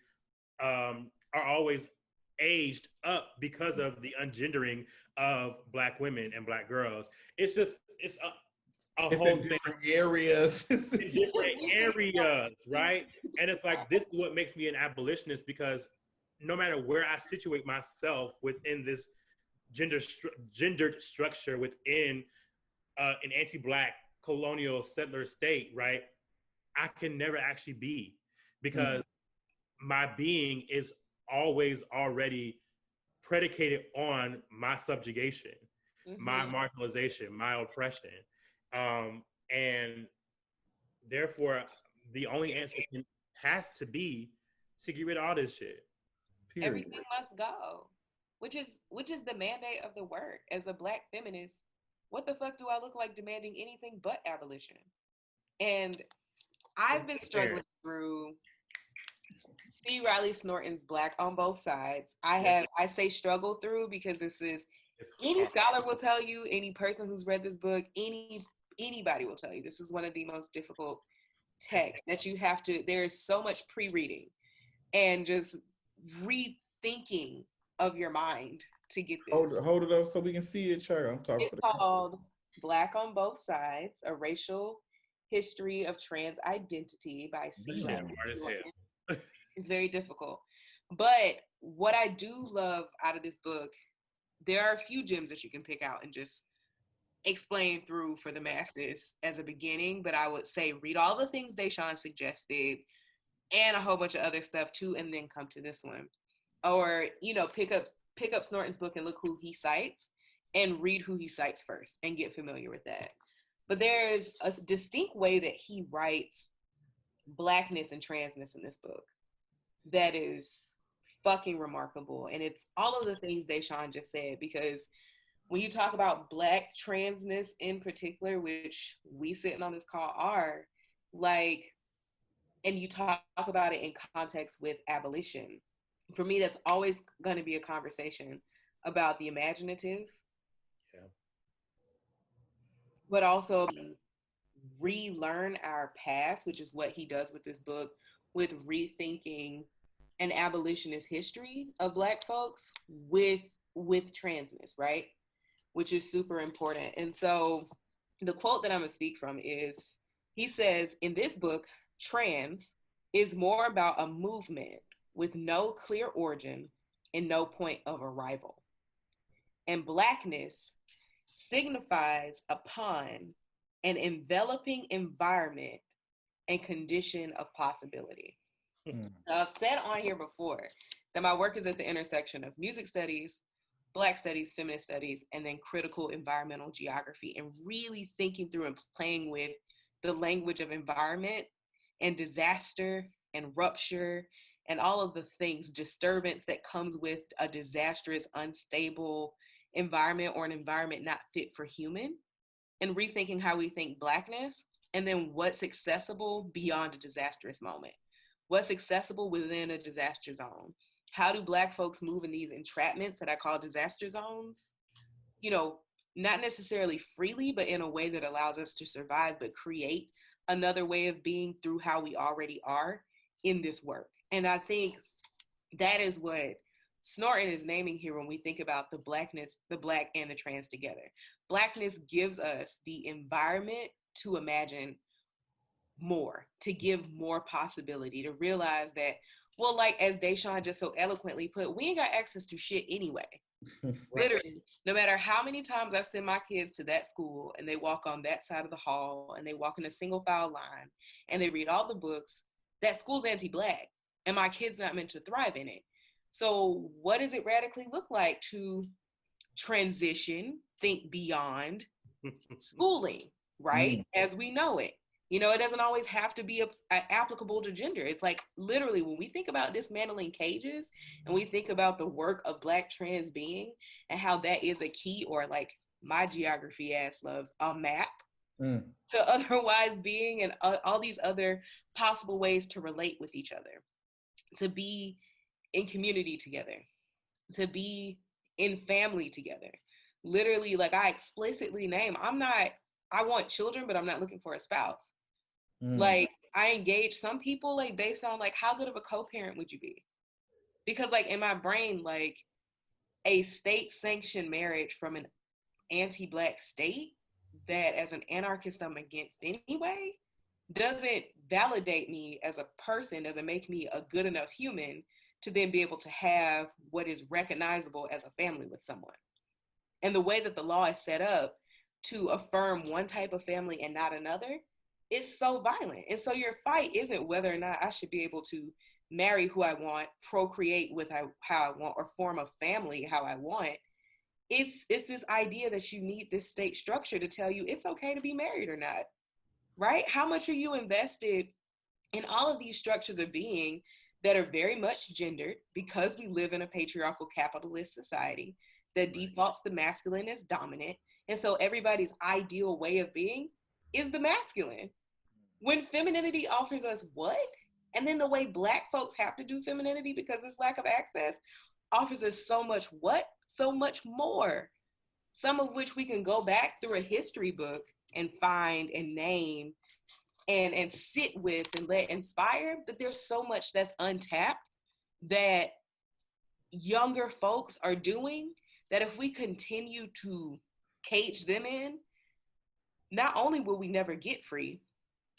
aged up because of the ungendering of black women and black girls. It's a whole thing. Different areas. Different areas, right? And it's like, this is what makes me an abolitionist, because no matter where I situate myself within this gendered structure within an anti-black colonial settler state, right? I can never actually be, because my being is always already predicated on my subjugation, my marginalization, my oppression. And therefore, the only answer has to be to get rid of all this shit. Period. Everything must go, which is the mandate of the work. As a Black feminist, what the fuck do I look like demanding anything but abolition? And I've been struggling through C. Riley Snorton's Black on Both Sides. I say struggle through because this is, any scholar will tell you, any person who's read this book, anybody will tell you, this is one of the most difficult texts that you have to, there's so much pre-reading and just rethinking of your mind to get this. Hold it up so we can see it, Charlie. I'm talking. It's called Black on Both Sides, A Racial History of Trans Identity by C. It's very difficult. But what I do love out of this book, there are a few gems that you can pick out and just explain through for the masses as a beginning. But I would say read all the things Deshaun suggested and a whole bunch of other stuff too, and then come to this one. Or, pick up Snorton's book and look who he cites and read who he cites first and get familiar with that. But there's a distinct way that he writes Blackness and transness in this book that is fucking remarkable. And it's all of the things Deshaun just said, because when you talk about Black transness in particular, which we sitting on this call are, like, and you talk about it in context with abolition, for me, that's always going to be a conversation about the imaginative, Yeah. but also relearn our past, which is what he does with this book, with rethinking an abolitionist history of Black folks with transness, right? Which is super important. And so the quote that I'm gonna speak from is, he says in this book, trans is more about a movement with no clear origin and no point of arrival. And Blackness signifies upon an enveloping environment and condition of possibility. Mm. I've said on here before that my work is at the intersection of music studies, Black studies, feminist studies, and then critical environmental geography, and really thinking through and playing with the language of environment and disaster and rupture and all of the things, disturbance that comes with a disastrous, unstable environment or an environment not fit for human, and rethinking how we think Blackness, and then what's accessible beyond a disastrous moment. What's accessible within a disaster zone? How do Black folks move in these entrapments that I call disaster zones? You know, not necessarily freely, but in a way that allows us to survive, but create another way of being through how we already are in this work. And I think that is what Snorton is naming here when we think about the Blackness, the Black and the trans together. Blackness gives us the environment to imagine more, to give more possibility, to realize that, well, like as Deshaun just so eloquently put, we ain't got access to shit anyway. Literally, no matter how many times I send my kids to that school and they walk on that side of the hall and they walk in a single file line and they read all the books, that school's anti-Black and my kid's not meant to thrive in it. So what does it radically look like to transition, think beyond schooling, right? Mm. As we know it. You know, it doesn't always have to be applicable to gender. It's like literally when we think about dismantling cages and we think about the work of Black trans being and how that is a key, or like my geography ass loves, a map Mm. to otherwise being, and all these other possible ways to relate with each other, to be in community together, to be in family together. Literally, like I explicitly name, I want children, but I'm not looking for a spouse. Mm. Like I engage some people like based on like how good of a co-parent would you be? Because like in my brain, like a state sanctioned marriage from an anti-Black state that as an anarchist I'm against anyway doesn't validate me as a person, doesn't make me a good enough human to then be able to have what is recognizable as a family with someone. And the way that the law is set up to affirm one type of family and not another is so violent. And so your fight isn't whether or not I should be able to marry who I want, procreate with how I want, or form a family how I want. It's this idea that you need this state structure to tell you it's okay to be married or not, right? How much are you invested in all of these structures of being that are very much gendered because we live in a patriarchal capitalist society that defaults the masculine as dominant. And so everybody's ideal way of being is the masculine. When femininity offers us what? And then the way Black folks have to do femininity because this lack of access offers us so much what? So much more. Some of which we can go back through a history book and find and name and sit with and let inspire. But there's so much that's untapped that younger folks are doing that if we continue to cage them in, not only will we never get free,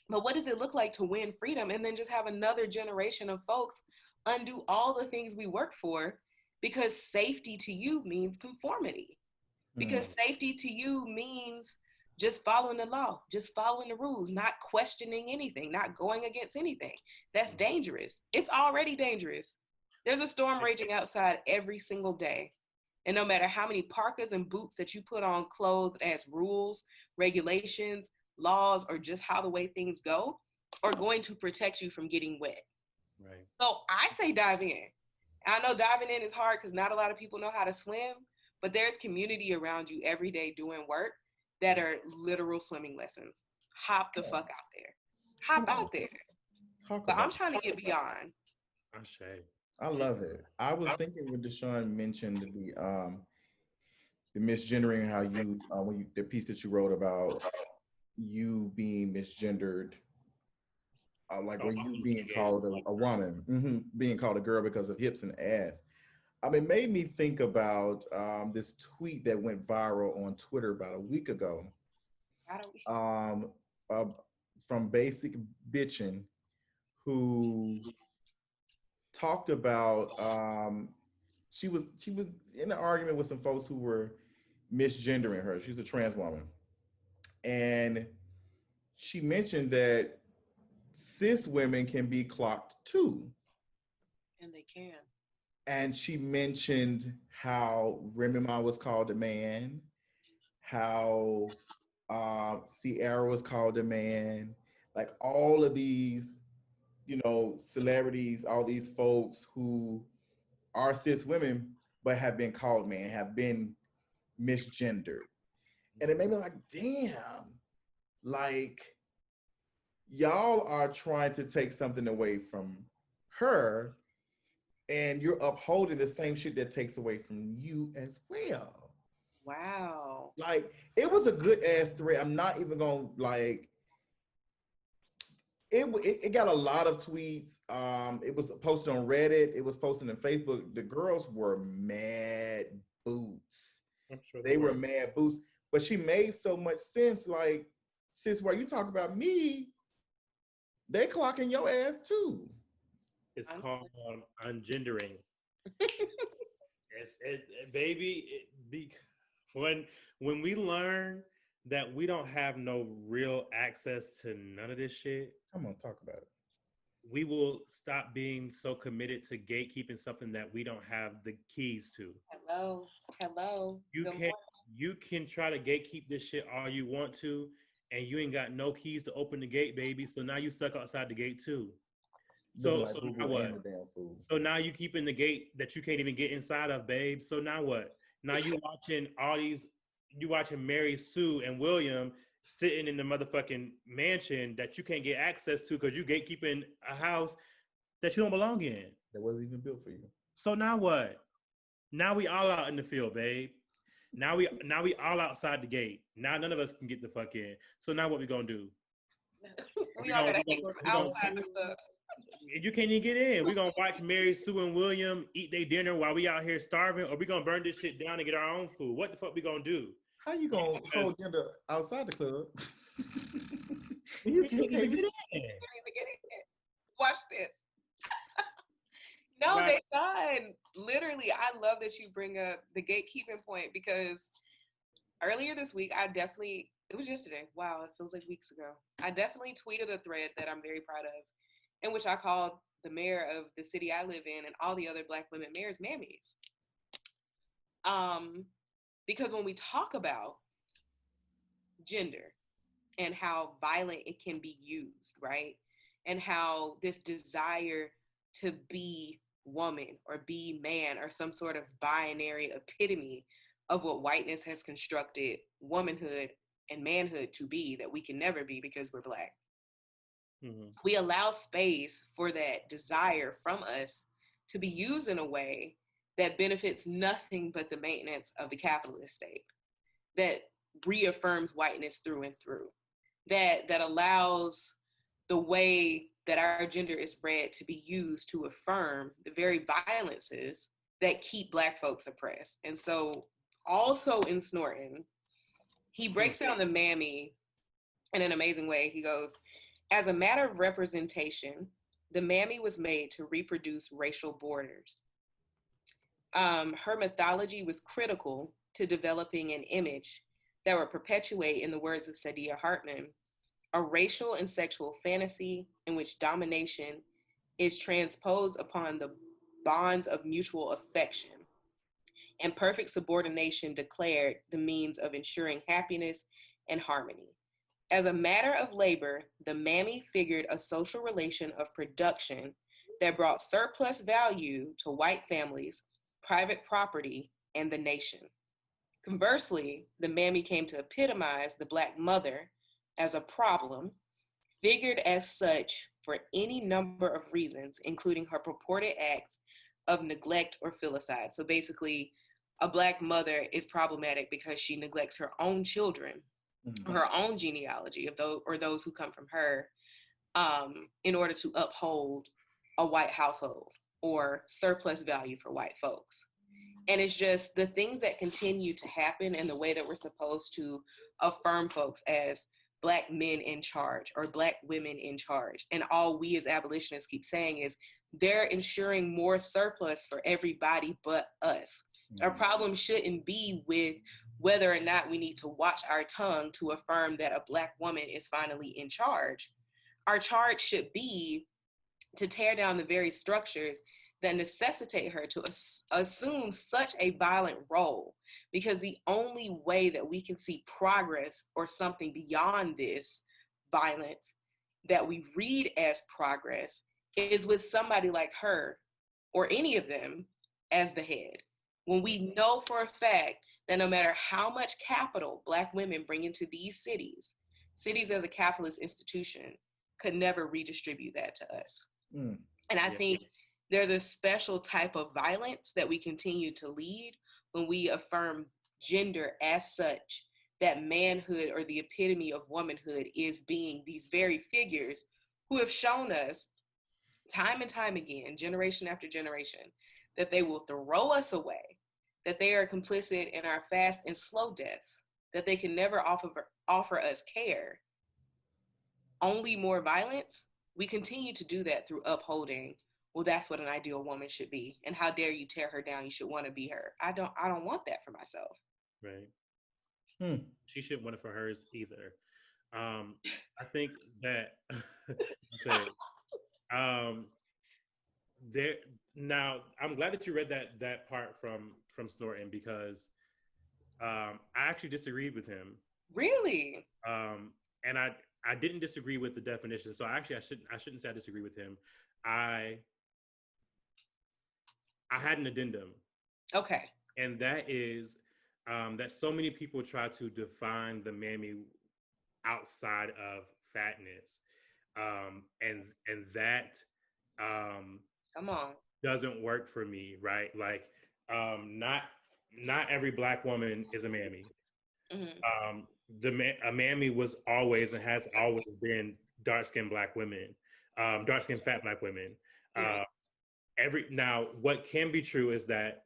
but what does it look like to win freedom and then just have another generation of folks undo all the things we work for because safety to you means conformity. Because safety to you means just following the law, just following the rules, not questioning anything, not going against anything. That's dangerous. It's already dangerous. There's a storm raging outside every single day. And no matter how many parkas and boots that you put on clothed as rules, regulations, laws, or just how the way things go, are going to protect you from getting wet. Right. So I say dive in. I know diving in is hard because not a lot of people know how to swim, but there's community around you every day doing work that are literal swimming lessons. Hop the fuck out there. Hop out there. Talk But about I'm trying to get beyond. Ashay. I love it. I was thinking when Deshaun mentioned the misgendering, how you when you the piece that you wrote about you being misgendered, like Oh, when you being yeah. called a woman, being called a girl because of hips and ass. It made me think about this tweet that went viral on Twitter about a week ago, How do we? um, uh, from Basic Bitchin', who talked about she was in an argument with some folks who were misgendering her. She's a trans woman, and she mentioned that cis women can be clocked too. And they can. And she mentioned how Remy Ma was called a man, how Sierra was called a man, like all of these, celebrities, all these folks who are cis women but have been called man, have been misgendered. And it made me like, damn, like y'all are trying to take something away from her and you're upholding the same shit that takes away from you as well. Wow. Like it was a good ass thread. I'm not even gonna like it got a lot of tweets. It was posted on Reddit, it was posted on Facebook. The girls were mad boots. I'm sure They were mad boots. But she made so much sense, like, sis, while you talk about me, they clocking your ass too. It's called ungendering. Baby, when we learn that we don't have no real access to none of this shit, Come on, talk about it. we will stop being so committed to gatekeeping something that we don't have the keys to. Hello. You Good can morning. you can try to gatekeep this shit all you want to, and you ain't got no keys to open the gate, baby. So now you stuck outside the gate too. Looking So like so Boo now Boo what? and the damn fool. So now you keeping the gate that you can't even get inside of, babe. So now what? Now you watching Mary Sue and William sitting in the motherfucking mansion that you can't get access to because you gatekeeping a house that you don't belong in. That wasn't even built for you. So now what? Now we all out in the field, babe. Now we all outside the gate. Now none of us can get the fuck in. So now what we gonna do? We all gotta hang from outside the club. You can't even get in. We're gonna watch Mary Sue and William eat their dinner while we out here starving, or we gonna burn this shit down and get our own food. What the fuck we gonna do? How you gonna hold gender outside the club? You can't even get in. Watch this. No, they fine. Literally, I love that you bring up the gatekeeping point because earlier this week, it was yesterday. Wow, it feels like weeks ago. I definitely tweeted a thread that I'm very proud of, in which I called the mayor of the city I live in and all the other Black women mayors mammies. Because when we talk about gender and how violent it can be used, right? And how this desire to be woman or be man or some sort of binary epitome of what whiteness has constructed womanhood and manhood to be that we can never be because we're Black. Mm-hmm. We allow space for that desire from us to be used in a way that benefits nothing but the maintenance of the capitalist state, that reaffirms whiteness through and through, that allows the way that our gender is read to be used to affirm the very violences that keep Black folks oppressed. And so also in Snorton, he breaks down the mammy in an amazing way. He goes, as a matter of representation, the mammy was made to reproduce racial borders. Her mythology was critical to developing an image that would perpetuate, in the words of Saidiya Hartman, a racial and sexual fantasy in which domination is transposed upon the bonds of mutual affection and perfect subordination declared the means of ensuring happiness and harmony. As a matter of labor, the mammy figured a social relation of production that brought surplus value to white families, private property, and the nation. Conversely, the mammy came to epitomize the Black mother as a problem, figured as such for any number of reasons, including her purported acts of neglect or filicide. So basically, a Black mother is problematic because she neglects her own children, her own genealogy of those or those who come from her, in order to uphold a white household or surplus value for white folks. And it's just the things that continue to happen and the way that we're supposed to affirm folks as Black men in charge or Black women in charge. And all we as abolitionists keep saying is they're ensuring more surplus for everybody but us. Our problem shouldn't be with whether or not we need to watch our tongue to affirm that a Black woman is finally in charge. Our charge should be to tear down the very structures that necessitate her to assume such a violent role, because the only way that we can see progress or something beyond this violence that we read as progress is with somebody like her or any of them as the head. When we know for a fact that no matter how much capital Black women bring into these cities, cities as a capitalist institution could never redistribute that to us. And I think there's a special type of violence that we continue to lead when we affirm gender as such, that manhood or the epitome of womanhood is being these very figures who have shown us time and time again, generation after generation, that they will throw us away, that they are complicit in our fast and slow deaths, that they can never offer us care, only more violence. We continue to do that through upholding, well, that's what an ideal woman should be, and how dare you tear her down? You should want to be her. I don't want that for myself. Right. She shouldn't want it for hers either. I think that there now. I'm glad that you read that part from Snorton, because I actually disagreed with him. Really? And I didn't disagree with the definition. So I shouldn't say I disagree with him. I had an addendum. Okay. And that is that so many people try to define the mammy outside of fatness. And that come on, doesn't work for me, right? Like not every Black woman is a mammy. A mammy was always and has always been dark-skinned Black women, dark-skinned fat Black women. Now, what can be true is that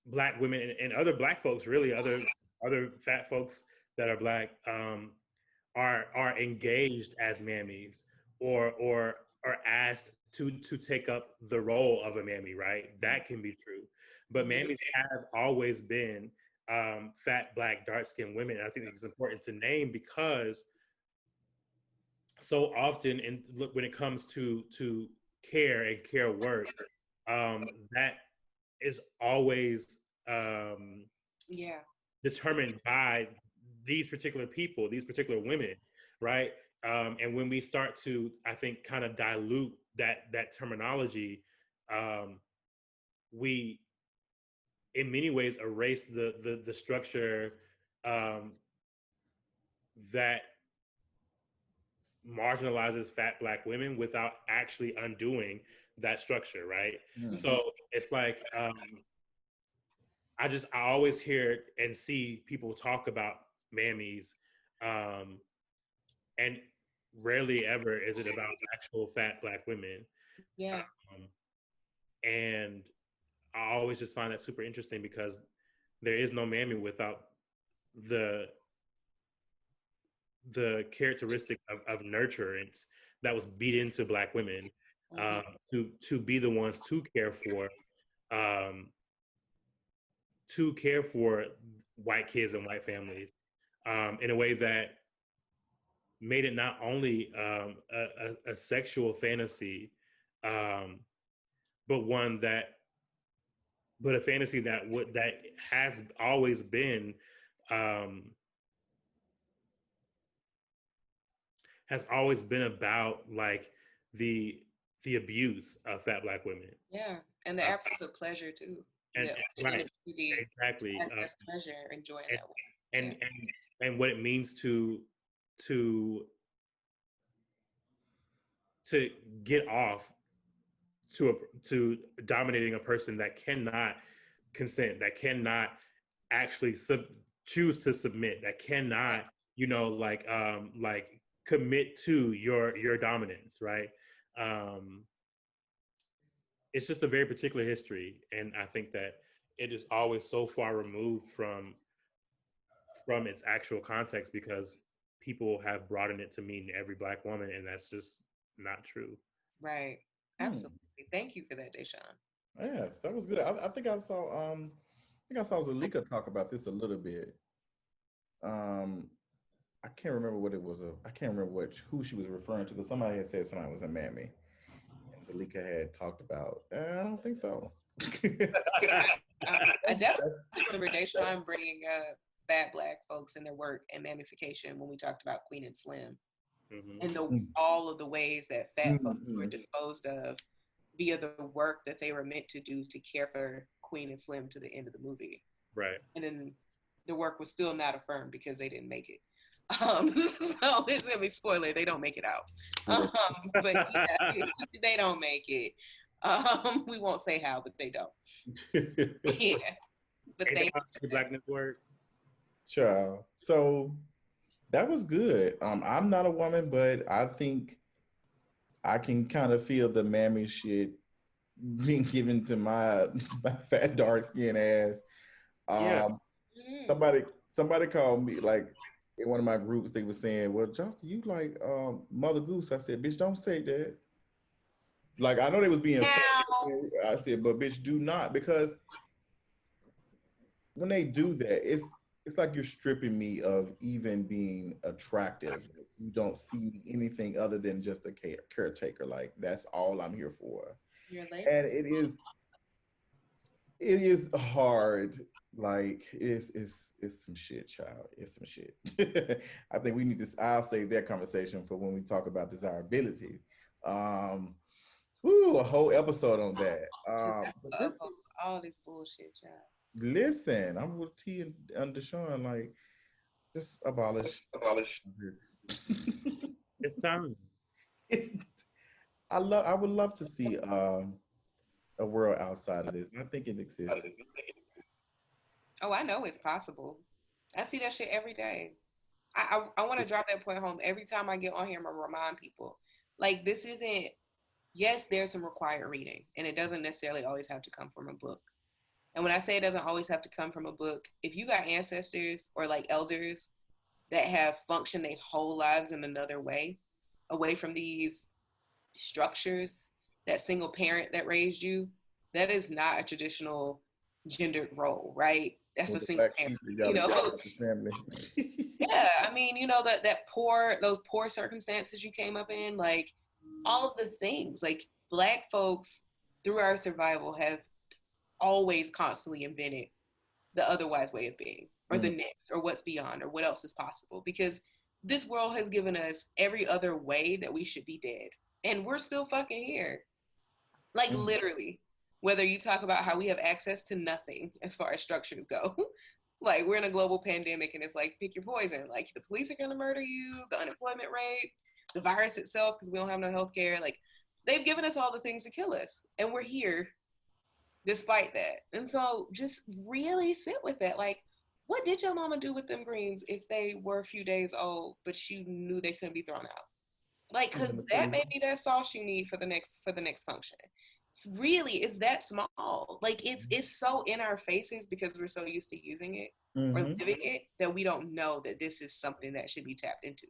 Black women and other Black folks, really other fat folks that are Black, are engaged as mammies or are asked to take up the role of a mammy, right? That can be true, but mammies have always been fat Black dark-skinned women. And I think it's important to name, because so often when it comes to care and care work, that is always determined by these particular people, these particular women, right? And when we start to, I think, kind of dilute that terminology, we in many ways erase the structure that marginalizes fat Black women without actually undoing that structure, right? So it's like I always hear and see people talk about mammies, and rarely ever is it about actual fat Black women. And I always just find that super interesting, because there is no mammy without the characteristic of nurturance that was beat into Black women, to be the ones to care for white kids and white families, in a way that made it not only a sexual fantasy, but a fantasy that has always been about like the abuse of fat Black women. Yeah, and the absence of pleasure too. And right, exactly. That's pleasure, enjoying that way. And what it means to to get off to dominating a person that cannot consent, that cannot actually choose to submit, that cannot, like commit to your dominance, right? It's just a very particular history, and I think that it is always so far removed from its actual context because people have broadened it to mean every Black woman, and that's just not true. Right. Absolutely. Thank you for that, Deshaun. Yes, that was good. I think I saw Zalika talk about this a little bit. I can't remember what it was. I can't remember who she was referring to, but somebody had said somebody was a mammy, and Zalika had talked about. I don't think so. I definitely remember Deshaun bringing up fat Black folks and their work and mammification when we talked about Queen and Slim, and all of the ways that fat folks were disposed of via the work that they were meant to do to care for Queen and Slim to the end of the movie. Right. And then the work was still not affirmed because they didn't make it. So it's gonna be spoiler, they don't make it out. But yeah, they don't make it. We won't say how, but they don't. Yeah. But they Black Network. Sure. So that was good. I'm not a woman, but I think I can kind of feel the mammy shit being given to my fat dark skin ass. Somebody called me, like, in one of my groups. They were saying, "Well, Justin, you like Mother Goose." I said, "Bitch, don't say that." Like, I know they was being funny. I said, "But bitch, do not," because when they do that, it's like you're stripping me of even being attractive. You don't see me anything other than just a caretaker. Like, that's all I'm here for. And it is hard. Like, it's some shit, child. It's some shit. I think we need to. I'll save that conversation for when we talk about desirability. A whole episode on that. But all this bullshit, child. Listen, I'm with T and Deshaun. Like, just abolish. It's time. I would love to see a world outside of this. I think it exists. Oh, I know it's possible. I see that shit every day. I want to drive that point home every time I get on here. I'm gonna remind people, like, this isn't. Yes, there's some required reading, and it doesn't necessarily always have to come from a book. And when I say it doesn't always have to come from a book, if you got ancestors or like elders that have functioned their whole lives in another way, away from these structures, that single parent that raised you, that is not a traditional gendered role, right? That's a single parent, family. Yeah, I mean, those poor circumstances you came up in, like all of the things, like Black folks through our survival have always constantly invented the otherwise way of being, or the next, or what's beyond, or what else is possible, because this world has given us every other way that we should be dead, and we're still fucking here. Like, literally, whether you talk about how we have access to nothing as far as structures go. Like, we're in a global pandemic and it's like, pick your poison. Like, the police are gonna murder you, the unemployment rate, the virus itself, because we don't have no healthcare. Like, they've given us all the things to kill us, and we're here despite that. And so just really sit with that. Like, what did your mama do with them greens if they were a few days old, but you knew they couldn't be thrown out? Like, because that may be that sauce you need for the next function. It's that small. Like, it's so in our faces because we're so used to using it or living it that we don't know that this is something that should be tapped into.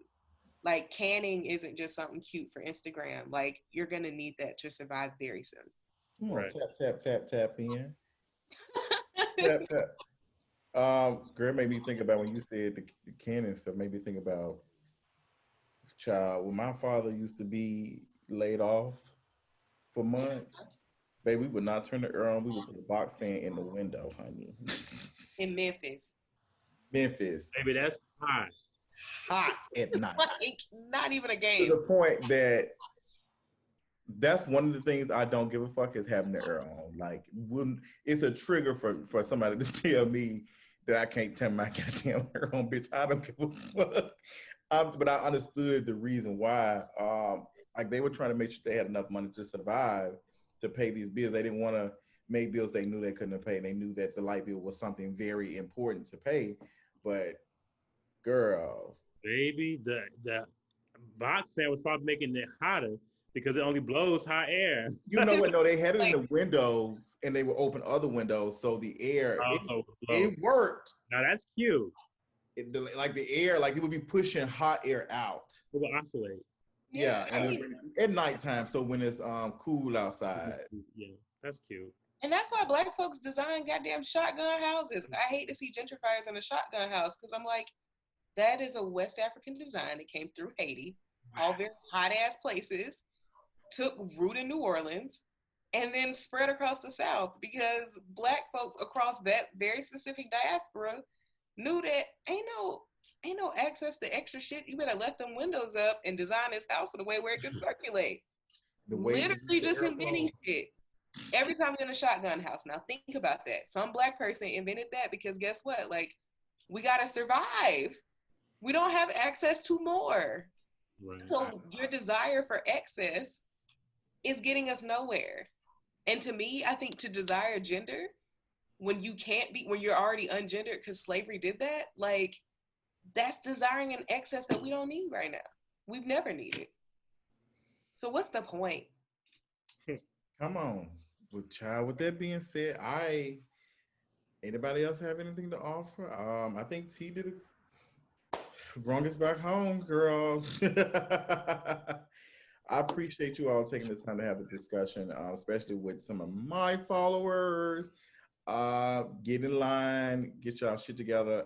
Like, canning isn't just something cute for Instagram. Like, you're gonna need that to survive very soon. Right. Tap in. Tap. Girl, made me think about when you said the canning stuff. Made me think about, child, when my father used to be laid off for months, baby, we would not turn the air on. We would put a box fan in the window, honey. In Memphis. Baby, that's hot at night. Like, not even a game. To the point that that's one of the things I don't give a fuck is having the air on. Like, it's a trigger for somebody to tell me that I can't turn my goddamn air on, bitch. I don't give a fuck. But I understood the reason why. like they were trying to make sure they had enough money to survive to pay these bills. They didn't want to make bills they knew they couldn't pay. And they knew that the light bill was something very important to pay. But girl, Baby, the box fan was probably making it hotter because it only blows hot air. you know what? No, they had it in Like- the windows, and they would open other windows, so the air Also blow. it worked. Now that's cute. Like the air, like it would be pushing hot air out. It will oscillate. Yeah, I and mean, at nighttime, so when it's cool outside. Yeah, that's cute. and that's why Black folks design goddamn shotgun houses. I hate to see gentrifiers in a shotgun house because I'm like, that is a West African design that came through Haiti, all very hot ass places, took root in New Orleans, and then spread across the South because Black folks across that very specific diaspora knew that ain't no access to extra shit. You better let them windows up and design this house in a way where it can circulate. The way Literally just air inventing flows. shit. Every time you're in a shotgun house. Now think about that. Some Black person invented that because guess what? Like, we gotta survive. We don't have access to more. Right. So your desire for excess is getting us nowhere. And to me, I think to desire gender when you can't be, when you're already ungendered because slavery did that, like that's desiring an excess that we don't need right now. We've never needed. So what's the point? Come on. But child, with that being said, anybody else have anything to offer? I think T did it. Brung us back home, girl. I appreciate you all taking the time to have the discussion, especially with some of my followers. Get in line, get y'all shit together.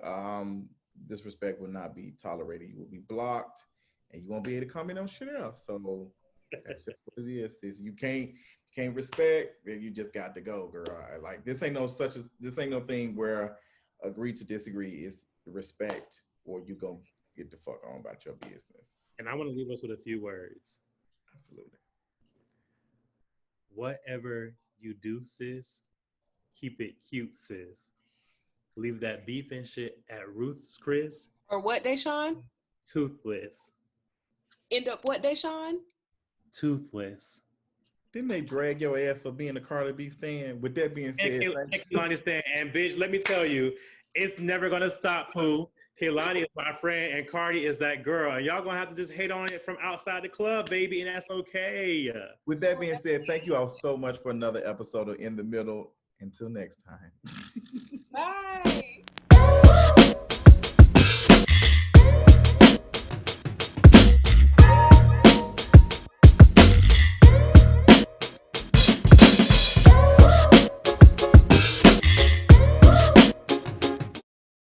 Disrespect will not be tolerated. You will be blocked, and you won't be able to comment on shit else. So that's just what it is. You can't respect, then you just got to go, girl. Like this ain't no thing where agree to disagree. Is respect, or you go get the fuck on about your business. And I want to leave us with a few words. Absolutely. Whatever you do, sis, keep it cute, sis. Leave that beef and shit at Ruth's Chris. Or what, Deshaun? Toothless. End up what, Deshaun? Toothless. Didn't they drag your ass for being a Cardi B stan? With that being said, You understand? And bitch, let me tell you, it's never gonna stop, Pooh. Kehlani is my friend, and Cardi is that girl. And y'all gonna have to just hate on it from outside the club, baby, and that's okay. with that being said, thank you all so much for another episode of In the Middle. Until next time. Bye.